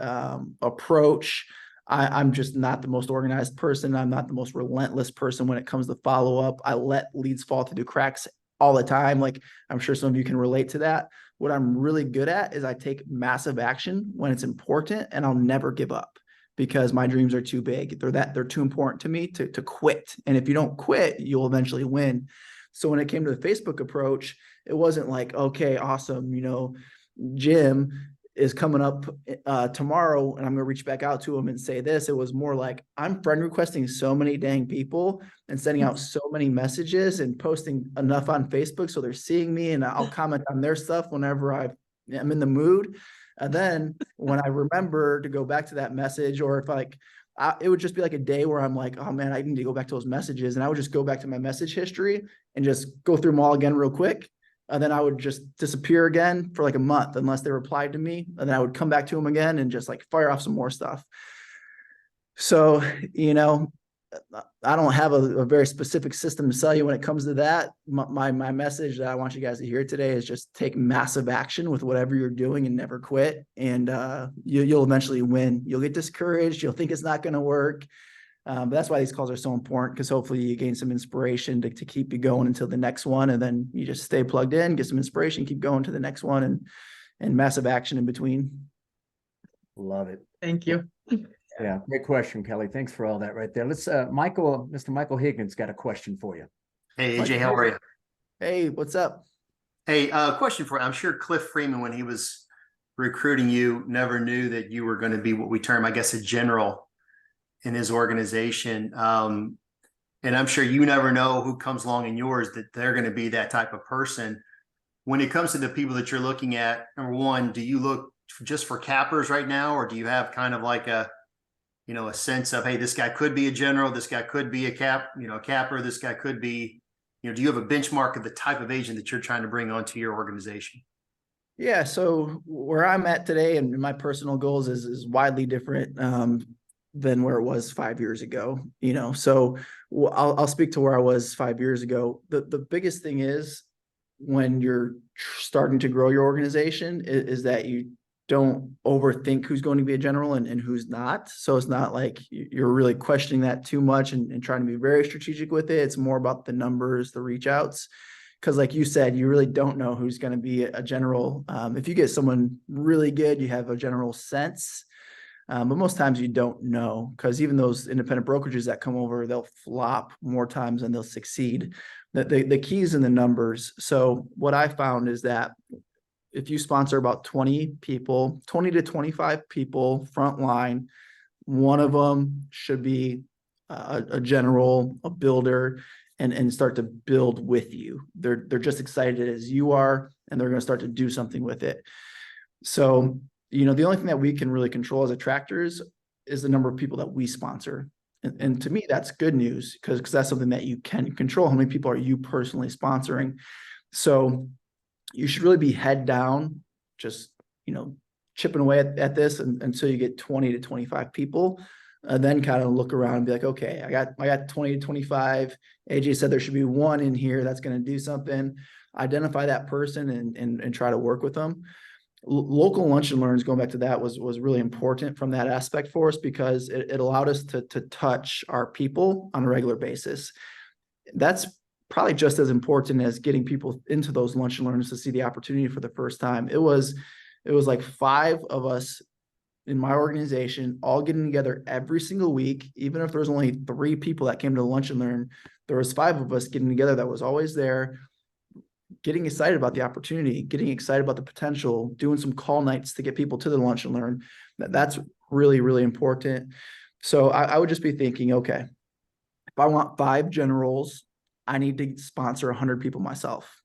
approach. I'm just not the most organized person. I'm not the most relentless person when it comes to follow up. I let leads fall through the cracks all the time. Like I'm sure some of you can relate to that. What I'm really good at is I take massive action when it's important, and I'll never give up because my dreams are too big. They're too important to me to quit. And if you don't quit, you'll eventually win. So when it came to the Facebook approach, it wasn't like, okay, awesome. Jim is coming up tomorrow and I'm going to reach back out to him and say this. It was more like I'm friend requesting so many dang people and sending out so many messages and posting enough on Facebook so they're seeing me, and I'll comment on their stuff whenever I'm in the mood. And then when I remember to go back to that message, or if it would just be like a day where I'm like, oh man, I need to go back to those messages, and I would just go back to my message history and just go through them all again real quick. And then I would just disappear again for like a month unless they replied to me. And then I would come back to them again and just like fire off some more stuff. So, I don't have a very specific system to sell you when it comes to that. My message that I want you guys to hear today is just take massive action with whatever you're doing and never quit. And you'll eventually win. You'll get discouraged. You'll think it's not going to work. But that's why these calls are so important, because hopefully you gain some inspiration to keep you going until the next one. And then you just stay plugged in, get some inspiration, keep going to the next one, and massive action in between. Love it. Thank you. Yeah. Great question, Kelly. Thanks for all that right there. Let's, Mr. Michael Higgins got a question for you. Hey, AJ, how are you? Hey, what's up? Hey, question for you. I'm sure Cliff Freeman, when he was recruiting you, never knew that you were going to be what we term, I guess, a general in his organization. And I'm sure you never know who comes along in yours that they're going to be that type of person. When it comes to the people that you're looking at, number one, do you look just for cappers right now, or do you have kind of like a sense of, hey, this guy could be a general, this guy could be a capper, this guy could be, do you have a benchmark of the type of agent that you're trying to bring onto your organization? Yeah. So where I'm at today and my personal goals is widely different than where it was 5 years ago. So I'll speak to where I was 5 years ago. The biggest thing is when you're starting to grow your organization is that you don't overthink who's going to be a general and who's not. So it's not like you're really questioning that too much and trying to be very strategic with it. It's more about the numbers, the reach outs. Because like you said, you really don't know who's going to be a general. If you get someone really good, you have a general sense. But most times you don't know, because even those independent brokerages that come over, they'll flop more times than they'll succeed. The key is in the numbers. So what I found is that if you sponsor about 20 to 25 people frontline, one of them should be a general, a builder, and start to build with you. They're just excited as you are, and they're going to start to do something with it. So the only thing that we can really control as attractors is the number of people that we sponsor. And to me, that's good news, because that's something that you can control. How many people are you personally sponsoring? So you should really be head down, just, chipping away at this until you get 20 to 25 people. Then kind of look around and be like, okay, I got 20 to 25. AJ said there should be one in here that's going to do something. identify that person and try to work with them. Local lunch and learns, going back to that, was really important from that aspect for us, because it allowed us to touch our people on a regular basis. That's probably just as important as getting people into those lunch and learns to see the opportunity for the first time. It was like 5 of us in my organization all getting together every single week. Even if there was only 3 people that came to lunch and learn, there was 5 of us getting together that was always there, getting excited about the opportunity, getting excited about the potential, doing some call nights to get people to the lunch and learn. That's really, really important. So I would just be thinking, okay, if I want 5 generals, I need to sponsor 100 people myself.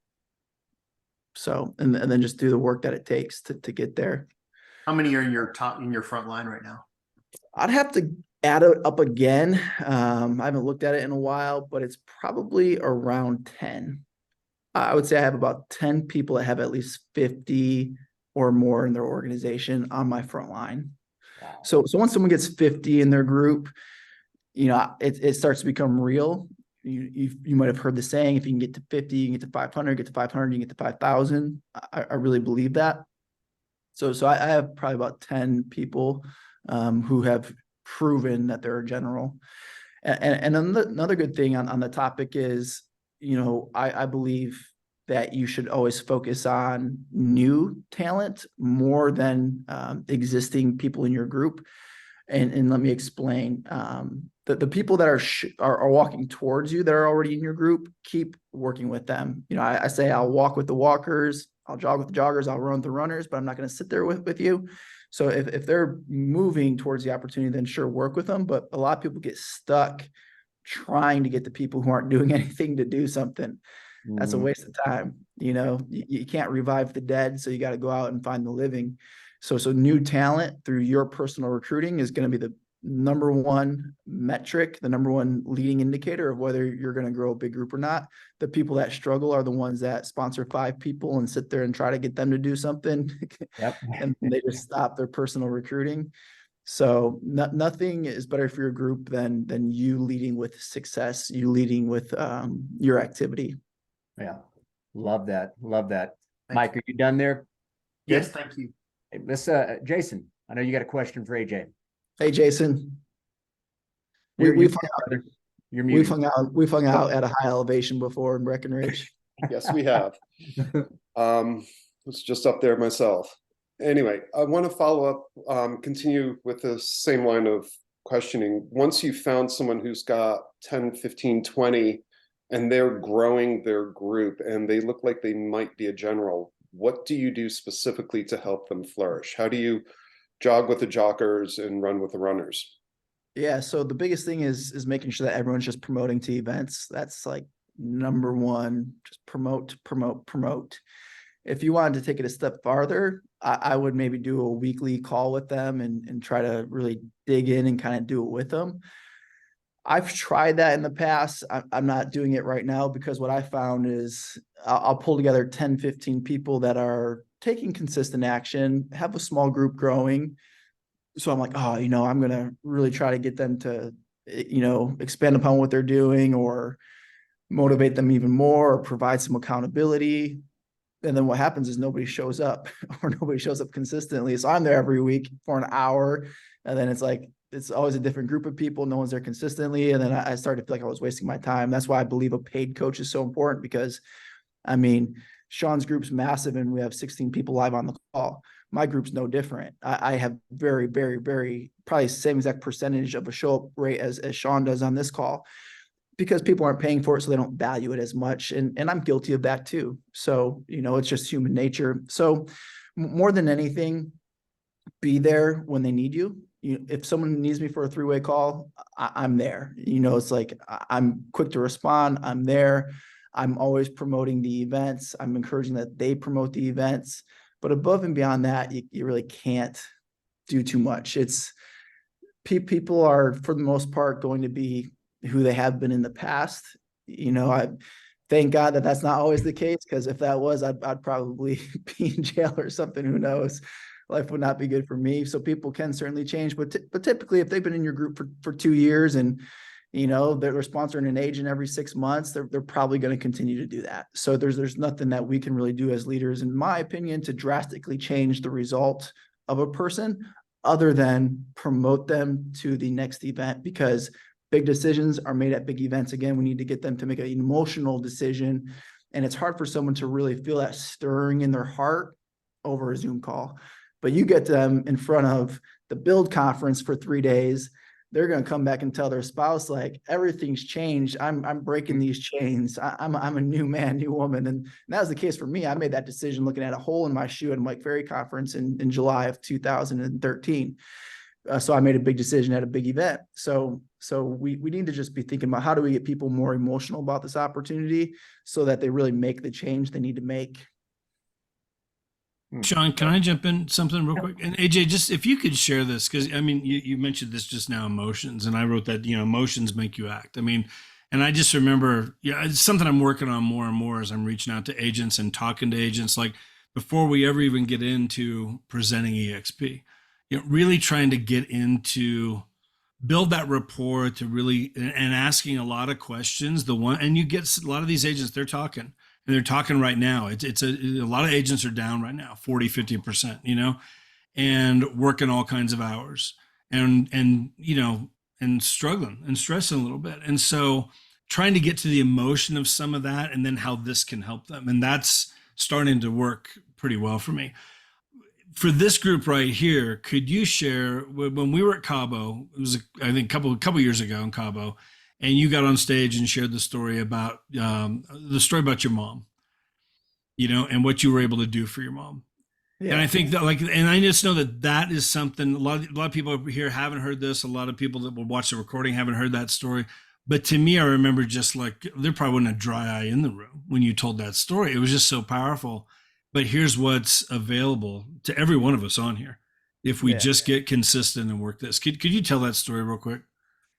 So, and then just do the work that it takes to get there. How many are in your front line right now? I'd have to add it up again. I haven't looked at it in a while, but it's probably around 10. I would say I have about 10 people that have at least 50 or more in their organization on my front line. Wow. So once someone gets 50 in their group, it starts to become real. You might have heard the saying, if you can get to 50, you can get to 500, get to 500, you can get to 5,000. I really believe that. So I have probably about 10 people who have proven that they're a general. And another good thing on the topic is, I believe that you should always focus on new talent more than existing people in your group. And let me explain. The people that are walking towards you that are already in your group, keep working with them. I say I'll walk with the walkers, I'll jog with the joggers, I'll run with the runners, but I'm not going to sit there with you. So if they're moving towards the opportunity, then sure, work with them. But a lot of people get stuck trying to get the people who aren't doing anything to do something. That's a waste of time. You can't revive the dead, so you got to go out and find the living. So new talent through your personal recruiting is going to be the number one metric, the number one leading indicator of whether you're going to grow a big group or not. The people that struggle are the ones that sponsor 5 people and sit there and try to get them to do something. Yep. And they just stop their personal recruiting. So nothing is better for your group than you leading with success, you leading with your activity. Yeah. Love that. Love that. Thank Mike, are you done there? Yes, thank you. Hey, Miss Jason, I know you got a question for AJ. Hey, Jason. You're We've muted. hung out at a high elevation before in Breckenridge. Yes, we have. It's just up there myself. Anyway, I want to follow up, continue with the same line of questioning. Once you've found someone who's got 10, 15, 20, and they're growing their group and they look like they might be a general, what do you do specifically to help them flourish? How do you jog with the joggers and run with the runners? Yeah, so the biggest thing is making sure that everyone's just promoting to events. That's like number one, just promote. If you wanted to take it a step farther, I would maybe do a weekly call with them and try to really dig in and kind of do it with them. I've tried that in the past. I'm not doing it right now, because what I found is I'll pull together 10, 15 people that are taking consistent action, have a small group growing. So I'm like, I'm going to really try to get them to, expand upon what they're doing, or motivate them even more, or provide some accountability. And then what happens is nobody shows up or nobody shows up consistently. So I'm there every week for an hour. And then it's like, it's always a different group of people. No one's there consistently. And then I started to feel like I was wasting my time. That's why I believe a paid coach is so important, because Sean's group's massive and we have 16 people live on the call. My group's no different. I have very, very, very, probably same exact percentage of a show up rate as Sean does on this call, because people aren't paying for it, so they don't value it as much. And I'm guilty of that too. So, it's just human nature. So more than anything, be there when they need you. If someone needs me for a 3-way call, I'm there. It's like, I'm quick to respond. I'm there. I'm always promoting the events. I'm encouraging that they promote the events. But above and beyond that, you really can't do too much. It's people are, for the most part, going to be who they have been in the past. I thank God that that's not always the case, because if that was, I'd probably be in jail or something. Who knows? Life would not be good for me. So people can certainly change, but typically, if they've been in your group for 2 years and they're sponsoring an agent every 6 months. They're probably going to continue to do that. So there's nothing that we can really do as leaders, in my opinion, to drastically change the result of a person other than promote them to the next event, because big decisions are made at big events. Again, we need to get them to make an emotional decision. And it's hard for someone to really feel that stirring in their heart over a Zoom call. But you get them in front of the build conference for 3 days, they're going to come back and tell their spouse, like, everything's changed. I'm breaking these chains. I'm a new man, new woman. And that was the case for me. I made that decision looking at a hole in my shoe at Mike Ferry conference in July of 2013. So I made a big decision at a big event. So we need to just be thinking about how do we get people more emotional about this opportunity so that they really make the change they need to make. Sean, can I jump in something real quick? And AJ, just if you could share this, because I mean, you mentioned this just now, emotions, and I wrote that, emotions make you act. I mean, and I just remember, it's something I'm working on more and more as I'm reaching out to agents and talking to agents, like before we ever even get into presenting EXP, really trying to get into build that rapport to really, and asking a lot of questions. And you get a lot of these agents, they're talking. And they're talking right now. It's a lot of agents are down right now, 40, 50%, and working all kinds of hours and struggling and stressing a little bit. And so trying to get to the emotion of some of that and then how this can help them. And that's starting to work pretty well for me. For this group right here, could you share, when we were at Cabo, it was, I think, a couple years ago in Cabo, and you got on stage and shared the story about your mom, and what you were able to do for your mom. Yeah. And I think that, and I just know that is something a lot of people here haven't heard this. A lot of people that will watch the recording haven't heard that story. But to me, I remember just like there probably wasn't a dry eye in the room when you told that story. It was just so powerful. But here's what's available to every one of us on here if we just get consistent and work this. Could you tell that story real quick?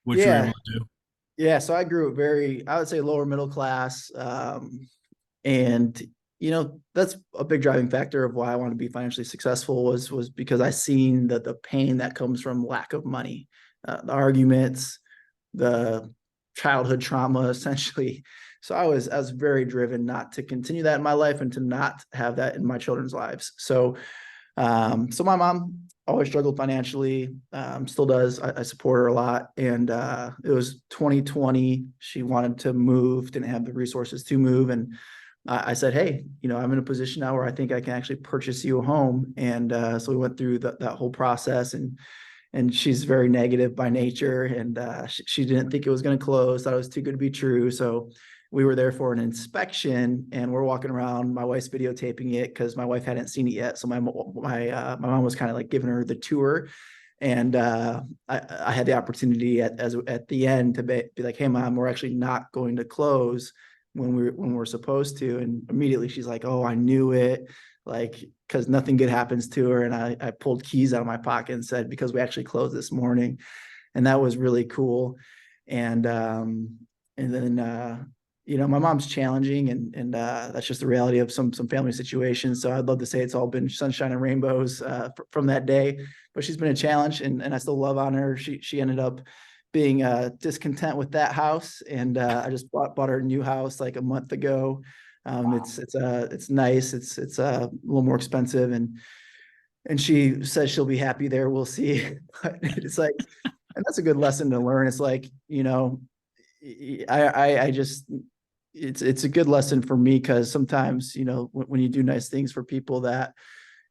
What you were able to do? Yeah, so I grew up I would say lower middle class. And, that's a big driving factor of why I want to be financially successful was because I seen the pain that comes from lack of money, the arguments, the childhood trauma, essentially. So I was very driven not to continue that in my life and to not have that in my children's lives. So my mom always struggled financially, still does. I support her a lot. And it was 2020. She wanted to move, didn't have the resources to move. And I said, hey, I'm in a position now where I think I can actually purchase you a home. And so we went through that whole process, and she's very negative by nature. And she didn't think it was going to close, thought it was too good to be true. So we were there for an inspection, and we're walking around. My wife's videotaping it because my wife hadn't seen it yet. So my mom was kind of like giving her the tour, and I had the opportunity at the end to be like, "Hey, Mom, we're actually not going to close when we're supposed to." And immediately she's like, "Oh, I knew it," like, because nothing good happens to her. And I pulled keys out of my pocket and said, "Because we actually closed this morning," and that was really cool. And then. My mom's challenging, and that's just the reality of some family situations. So I'd love to say it's all been sunshine and rainbows from that day, but she's been a challenge, and I still love on her. She ended up being discontent with that house, and I just bought her a new house like a month ago. Wow. It's nice. It's a little more expensive, and she says she'll be happy there. We'll see. But it's like, and that's a good lesson to learn. It's like, I just. It's a good lesson for me, because sometimes, when you do nice things for people, that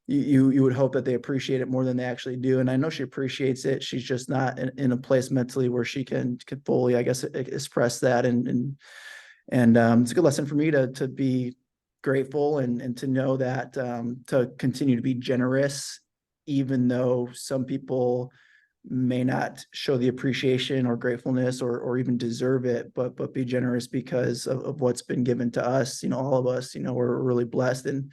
you would hope that they appreciate it more than they actually do. And I know she appreciates it. She's just not in a place mentally where she can fully, I guess, express that. And it's a good lesson for me to be grateful and to know that to continue to be generous, even though some people may not show the appreciation or gratefulness or even deserve it, but be generous because of what's been given to us. All of us, we're really blessed. And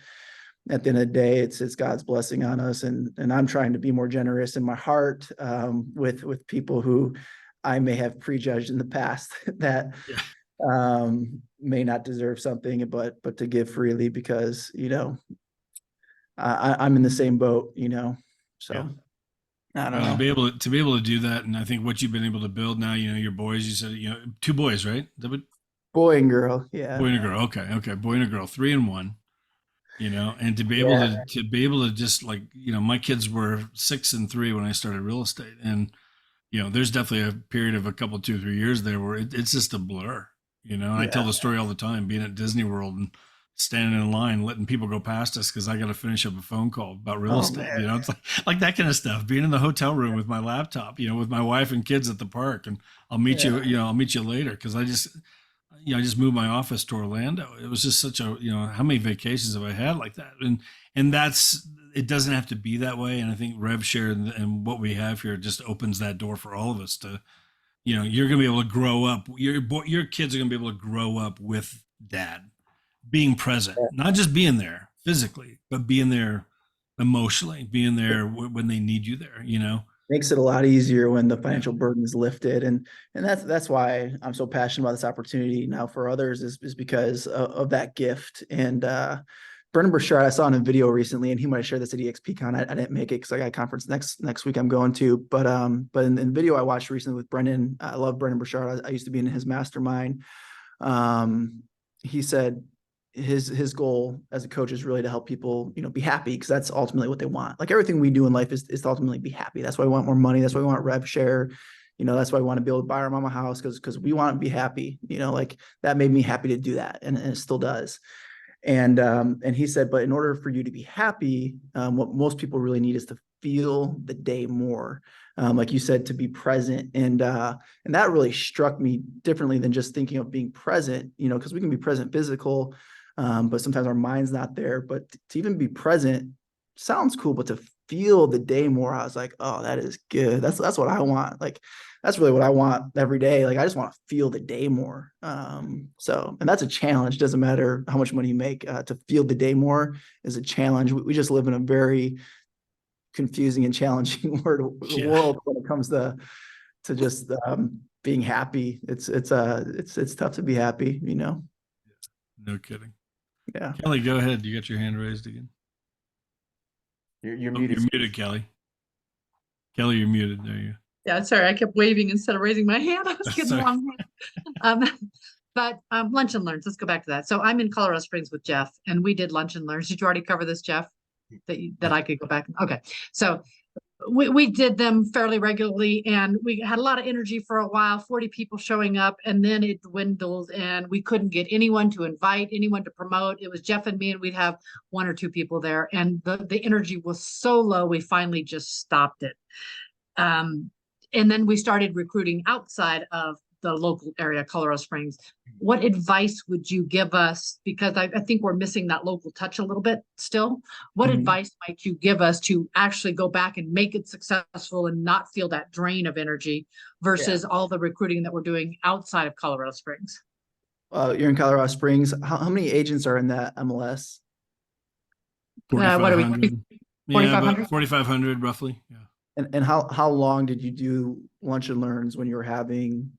at the end of the day, it's God's blessing on us. And I'm trying to be more generous in my heart with people who I may have prejudged in the past that may not deserve something, but to give freely, because, I'm in the same boat, so. I don't To know. be able to do that, and I think what you've been able to build now, your boys, you said, 2 boys, right? Is that what, Boy and girl. Yeah. boy and a girl. Okay, okay, boy and a girl, 3 and 1. And to be able Yeah. to just like, my kids were 6 and 3 when I started real estate, and there's definitely a period of a couple, 2, 3 years there where it's just a blur. I tell Yeah. the story all the time, being at Disney World and standing in line, letting people go past us because I got to finish up a phone call about real Oh estate. man. It's like that kind of stuff. Being in the hotel room with my laptop, with my wife and kids at the park, and I'll meet Yeah. you. I'll meet you later because I just moved my office to Orlando. It was just such a, how many vacations have I had like that? And that's, it doesn't have to be that way. And I think rev share and what we have here just opens that door for all of us to, you're going to be able to grow up. Your kids are going to be able to grow up with dad being present, not just being there physically, but being there emotionally, being there when they need you there, Makes it a lot easier when the financial burden is lifted. And that's why I'm so passionate about this opportunity now for others is because of that gift. And Brendan Burchard, I saw in a video recently, and he might have shared this at EXPCon. I didn't make it because I got a conference next week I'm going to. But in the video I watched recently with Brendan, I love Brendan Burchard. I used to be in his mastermind. He said his goal as a coach is really to help people, be happy, because that's ultimately what they want. Like everything we do in life is to ultimately be happy. That's why we want more money. That's why we want rev share. That's why we want to be able to buy our mama a house because we want to be happy. Like that made me happy to do that, and it still does. And he said, but in order for you to be happy, what most people really need is to feel the day more. Like you said, to be present. And that really struck me differently than just thinking of being present, because we can be present physical, but sometimes our mind's not there. But to even be present sounds cool, but to feel the day more, I was like, oh, that is good. That's what I want. Like, that's really what I want every day. Like, I just want to feel the day more. And that's a challenge. It doesn't matter how much money you make, to feel the day more is a challenge. We just live in a very confusing and challenging world when it comes to just being happy. It's tough to be happy, No kidding. Yeah. Kelly, go ahead. You got your hand raised again. You're Oh, muted. you're muted, Kelly. Kelly, you're muted. There you go. Yeah, sorry, I kept waving instead of raising my hand. I was getting the wrong hand. But lunch and learns. Let's go back to that. So I'm in Colorado Springs with Jeff, and we did lunch and learns. Did you already cover this, Jeff? That I could go back? Okay, so we did them fairly regularly, and we had a lot of energy for a while. 40 people showing up, and then it dwindled, and we couldn't get anyone to invite, anyone to promote. It was Jeff and me, and we'd have 1 or 2 people there, and the energy was so low. We finally just stopped it. And then we started recruiting outside of the local area, Colorado Springs. What advice would you give us? Because I think we're missing that local touch a little bit still. What advice might you give us to actually go back and make it successful and not feel that drain of energy versus all the recruiting that we're doing outside of Colorado Springs? You're in Colorado Springs. How many agents are in that MLS? What are we? 4,500? 4,500 roughly. Yeah. And how long did you do lunch and learns when you were having,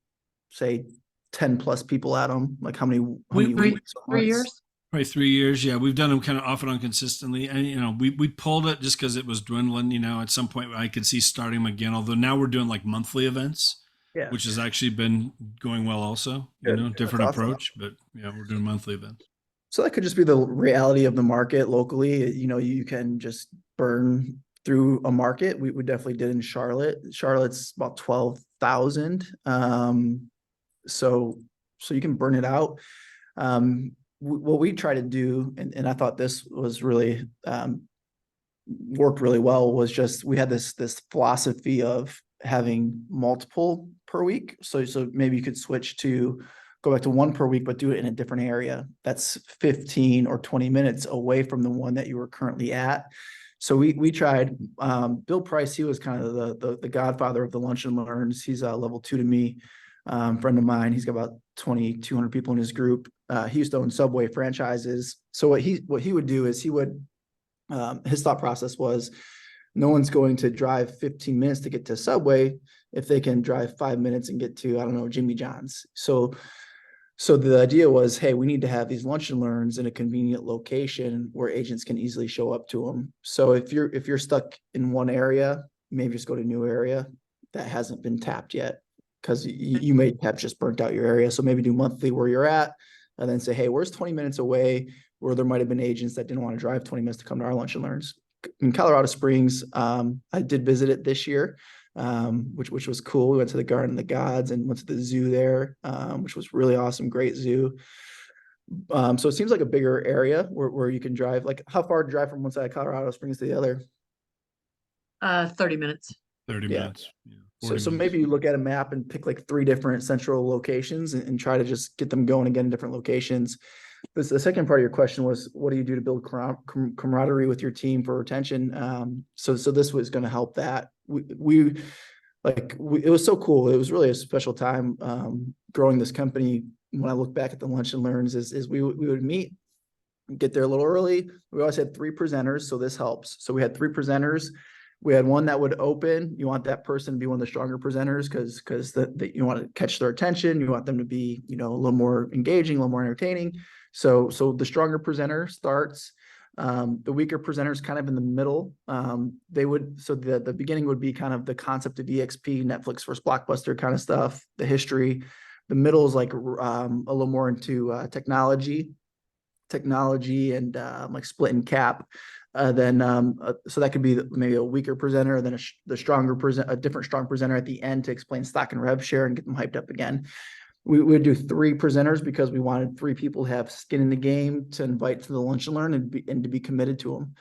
say, 10 plus people at them? Like how many weeks? 3 years? Probably 3 years. Yeah. We've done them kind of off and on consistently. And, we pulled it just because it was dwindling, at some point I could see starting them again. Although now we're doing like monthly events, which has actually been going well also, different approach, but yeah, we're doing monthly events. So that could just be the reality of the market locally. You can just burn through a market. We definitely did in Charlotte. Charlotte's about 12,000. So you can burn it out. What we try to do, and I thought this was really worked really well, was just we had this philosophy of having multiple per week. So maybe you could go back to 1 per week, but do it in a different area that's 15 or 20 minutes away from the one that you were currently at. So we tried. Bill Price, he was kind of the godfather of the lunch and learns. He's a level 2 to me, friend of mine. He's got about 2,200 people in his group. He used to own Subway franchises. So what he would do is his thought process was, no one's going to drive 15 minutes to get to Subway if they can drive 5 minutes and get to, I don't know, Jimmy John's. So the idea was, hey, we need to have these lunch and learns in a convenient location where agents can easily show up to them. So if you're stuck in one area, maybe just go to a new area that hasn't been tapped yet. Because you may have just burnt out your area. So maybe do monthly where you're at, and then say, hey, where's 20 minutes away where there might have been agents that didn't want to drive 20 minutes to come to our lunch and learns. In Colorado Springs, I did visit it this year, which was cool. We went to the Garden of the Gods and went to the zoo there, which was really awesome. Great zoo. So it seems like a bigger area where you can drive. Like, how far to drive from one side of Colorado Springs to the other? 30 minutes. 30 Yeah. minutes. Yeah, So 40 minutes. maybe you look at a map and pick like 3 different central locations and try to just get them going again in different locations. But the second part of your question was, what do you do to build camaraderie with your team for retention? So this was going to help that. It was so cool. It was really a special time growing this company. When I look back at the lunch and learns, is we would meet, get there a little early. We always had 3 presenters, so this helps. So we had 3 presenters. We had one that would open. You want that person to be one of the stronger presenters because you want to catch their attention. You want them to be, a little more engaging, a little more entertaining. So the stronger presenter starts. The weaker presenters kind of in the middle. The beginning would be kind of the concept of EXP, Netflix versus Blockbuster kind of stuff, the history. The middle is like a little more into technology and like split and cap. So that could be maybe a weaker presenter, then a different strong presenter at the end to explain stock and rev share and get them hyped up again. We would do 3 presenters because we wanted 3 people to have skin in the game to invite to the lunch and learn and to be committed to them.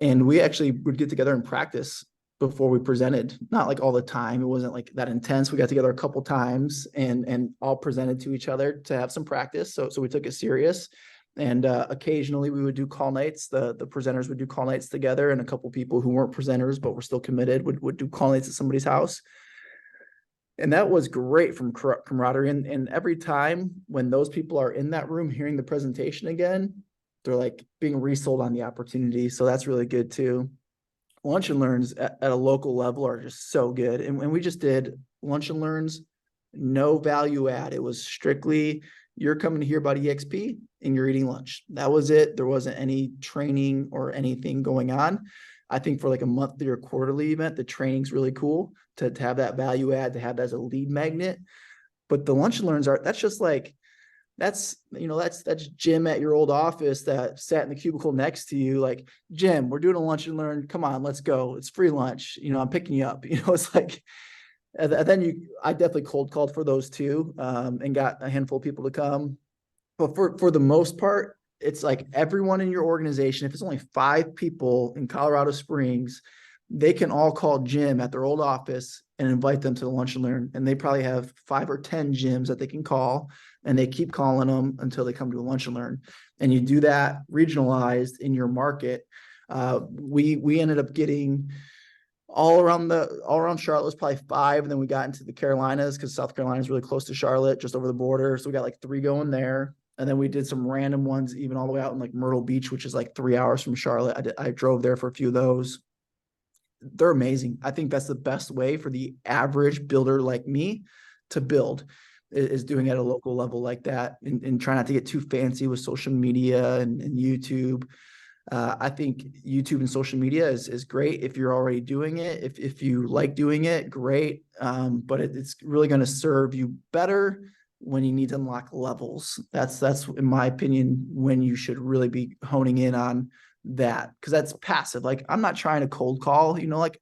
And we actually would get together and practice before we presented, not like all the time. It wasn't like that intense. We got together a couple times and all presented to each other to have some practice. So we took it serious. And occasionally we would do call nights. The presenters would do call nights together, and a couple people who weren't presenters but were still committed would do call nights at somebody's house. And that was great from camaraderie. And every time when those people are in that room hearing the presentation again, they're like being resold on the opportunity. So that's really good too. Lunch and learns at a local level are just so good. And we just did lunch and learns, no value add. It was strictly, you're coming to hear about EXP and you're eating lunch. That was it. There wasn't any training or anything going on. I think for like a monthly or quarterly event, the training's really cool to have that value add, to have that as a lead magnet. But the lunch and learns that's Jim at your old office that sat in the cubicle next to you. Like, Jim, we're doing a lunch and learn. Come on, let's go. It's free lunch. I'm picking you up. It's like, and then I definitely cold called for those too, and got a handful of people to come. But for the most part, it's like everyone in your organization, if it's only 5 people in Colorado Springs, they can all call Jim at their old office and invite them to the lunch and learn. And they probably have 5 or 10 gyms that they can call, and they keep calling them until they come to a lunch and learn. And you do that regionalized in your market. We ended up getting all around Charlotte was probably 5. And then we got into the Carolinas because South Carolina is really close to Charlotte, just over the border. So we got like 3 going there. And then we did some random ones, even all the way out in like Myrtle Beach, which is like 3 hours from Charlotte. I drove there for a few of those. They're amazing. I think that's the best way for the average builder like me to build, is doing it at a local level like that, and try not to get too fancy with social media and YouTube. I think YouTube and social media is great if you're already doing it. If you like doing it, great. But it's really going to serve you better when you need to unlock levels. That's in my opinion when you should really be honing in on that, because that's passive. Like, I'm not trying to cold call, like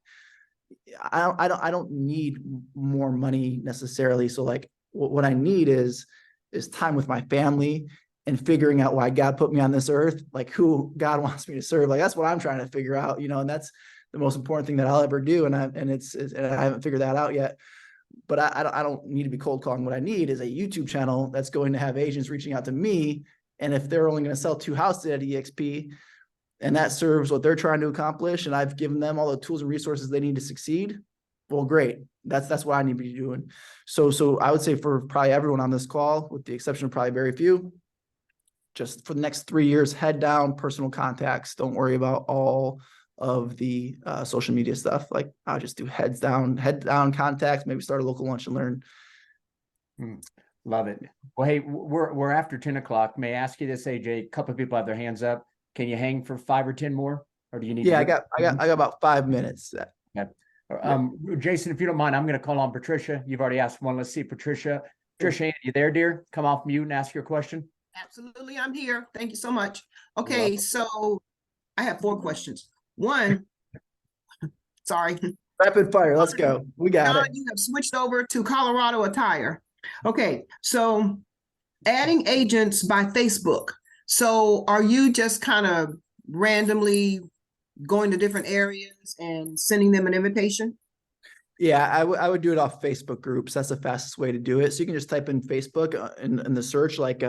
I don't need more money necessarily. So like what I need is time with my family and figuring out why God put me on this earth, like who God wants me to serve. Like, that's what I'm trying to figure out, and that's the most important thing that I'll ever do. And I haven't figured that out yet. But I don't need to be cold calling. What I need is a YouTube channel that's going to have agents reaching out to me. And if they're only going to sell 2 houses at EXP, and that serves what they're trying to accomplish, and I've given them all the tools and resources they need to succeed, well, great. That's what I need to be doing. So I would say for probably everyone on this call, with the exception of probably very few, just for the next 3 years, head down personal contacts. Don't worry about all of the social media stuff. Like, I'll just do head down contacts, maybe start a local lunch and learn. Love it. Well, hey, we're after 10 o'clock. May I ask you this, AJ? A couple of people have their hands up. Can you hang for 5 or 10 more, or do you need? Yeah, I got about 5 minutes. Okay. Jason, if you don't mind, I'm going to call on Patricia. You've already asked one. Let's see, Patricia. Patricia, you there, dear? Come off mute and ask your question. Absolutely, I'm here. Thank you so much. Okay, so I have 4 questions. One, sorry. Rapid fire. Let's go. We got John, it. you have switched over to Colorado attire. Okay, so adding agents by Facebook. So are you just kind of randomly going to different areas and sending them an invitation? Yeah, I would do it off Facebook groups. That's the fastest way to do it. So you can just type in Facebook in the search, like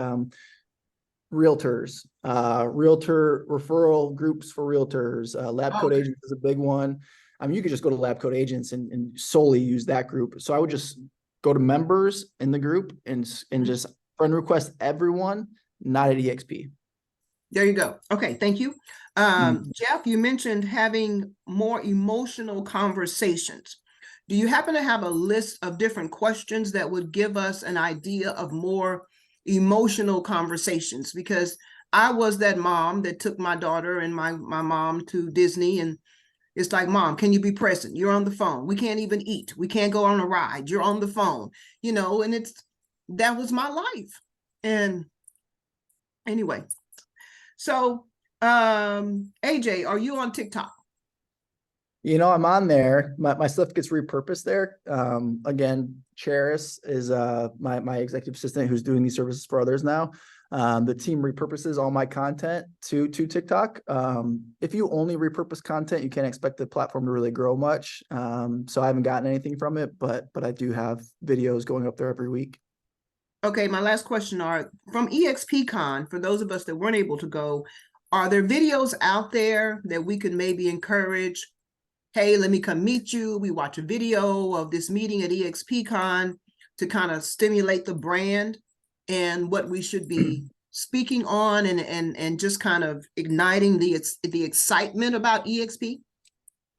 realtors, realtor referral groups for realtors, lab code agents is a big one. I mean, you could just go to lab code agents and solely use that group. So I would just go to members in the group and just friend request everyone, not at EXP. There you go. Okay, thank you. Jeff, you mentioned having more emotional conversations. Do you happen to have a list of different questions that would give us an idea of more emotional conversations? Because I was that mom that took my daughter and my mom to Disney, and it's like, Mom, can you be present? You're on the phone. We can't even eat. We can't go on a ride. You're on the phone, you know, and that was my life. And anyway, so AJ, are you on TikTok? You know, I'm on there. My stuff gets repurposed there. Again, Charis is my executive assistant who's doing these services for others now. The team repurposes all my content to TikTok. If you only repurpose content, you can't expect the platform to really grow much. So I haven't gotten anything from it, but I do have videos going up there every week. Okay, my last question are from EXPCon, for those of us that weren't able to go, are there videos out there that we could maybe encourage? Hey, let me come meet you. We watch a video of this meeting at EXPCon to kind of stimulate the brand and what we should be speaking on and just kind of igniting the excitement about EXP?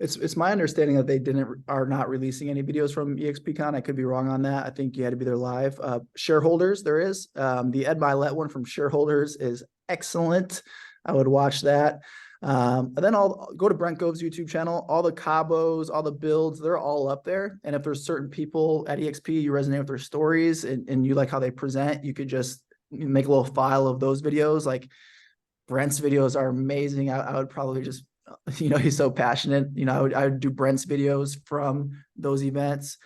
It's my understanding that they are not releasing any videos from EXPCon. I could be wrong on that. I think you had to be there live. Shareholders, there is. The Ed Milet one from Shareholders is excellent. I would watch that. And then I'll go to Brent Gove's YouTube channel. All the Cabos, all the builds, they're all up there. And if there's certain people at EXP, you resonate with their stories and you like how they present, you could just make a little file of those videos. Like Brent's videos are amazing. I would probably just, you know, he's so passionate. You know, I would do Brent's videos from those events.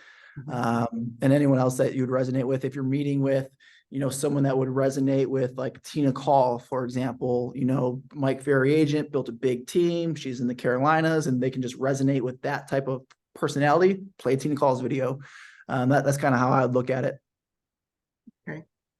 And anyone else that you would resonate with if you're meeting with, you know, someone that would resonate with, like Tina Call, for example. You know, Mike Ferry agent built a big team. She's in the Carolinas, and they can just resonate with that type of personality. Play Tina Call's video. That's kind of how I would look at it.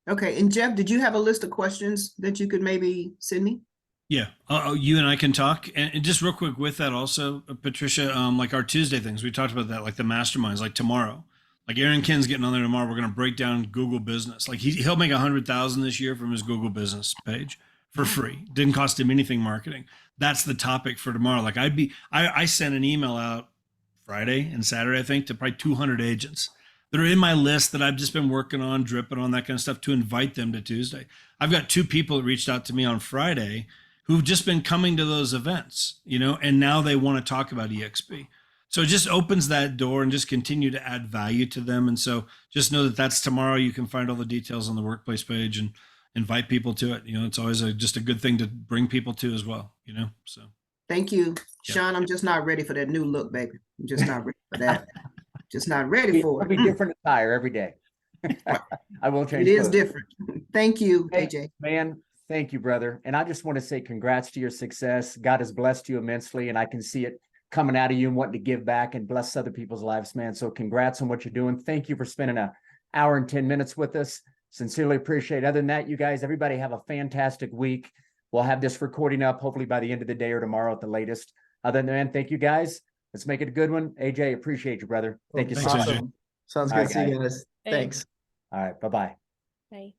Okay. And Jeff, did you have a list of questions that you could maybe send me? Yeah, you and I can talk. And just real quick with that also, Patricia, like our Tuesday things, we talked about that, like the masterminds, like tomorrow. Like Aaron Kinn's getting on there tomorrow. We're going to break down Google Business. Like he'll make 100,000 this year from his Google Business page for free. Didn't cost him anything marketing. That's the topic for tomorrow. Like I sent an email out Friday and Saturday, I think, to probably 200 agents that are in my list that I've just been working on, dripping on, that kind of stuff, to invite them to Tuesday. I've got 2 people that reached out to me on Friday who've just been coming to those events, you know, and now they want to talk about EXP. So it just opens that door and just continue to add value to them. And so just know that that's tomorrow. You can find all the details on the workplace page and invite people to it. You know, it's always just a good thing to bring people to as well, you know, so. Thank you, Sean. I'm just not ready for that new look, baby. I'm just not ready for that. Just not ready for it. It'll be different attire every day. I will change. It is different. Thank you, AJ. Man, thank you, brother. And I just want to say congrats to your success. God has blessed you immensely, and I can see it coming out of you and wanting to give back and bless other people's lives, man. So congrats on what you're doing. Thank you for spending an hour and 10 minutes with us. Sincerely appreciate it. Other than that, you guys, everybody have a fantastic week. We'll have this recording up hopefully by the end of the day or tomorrow at the latest. Other than that, thank you guys. Let's make it a good one. AJ, appreciate you, brother. Thank you so much. Sounds good. See you guys. Thanks. All right. Bye-bye. Bye.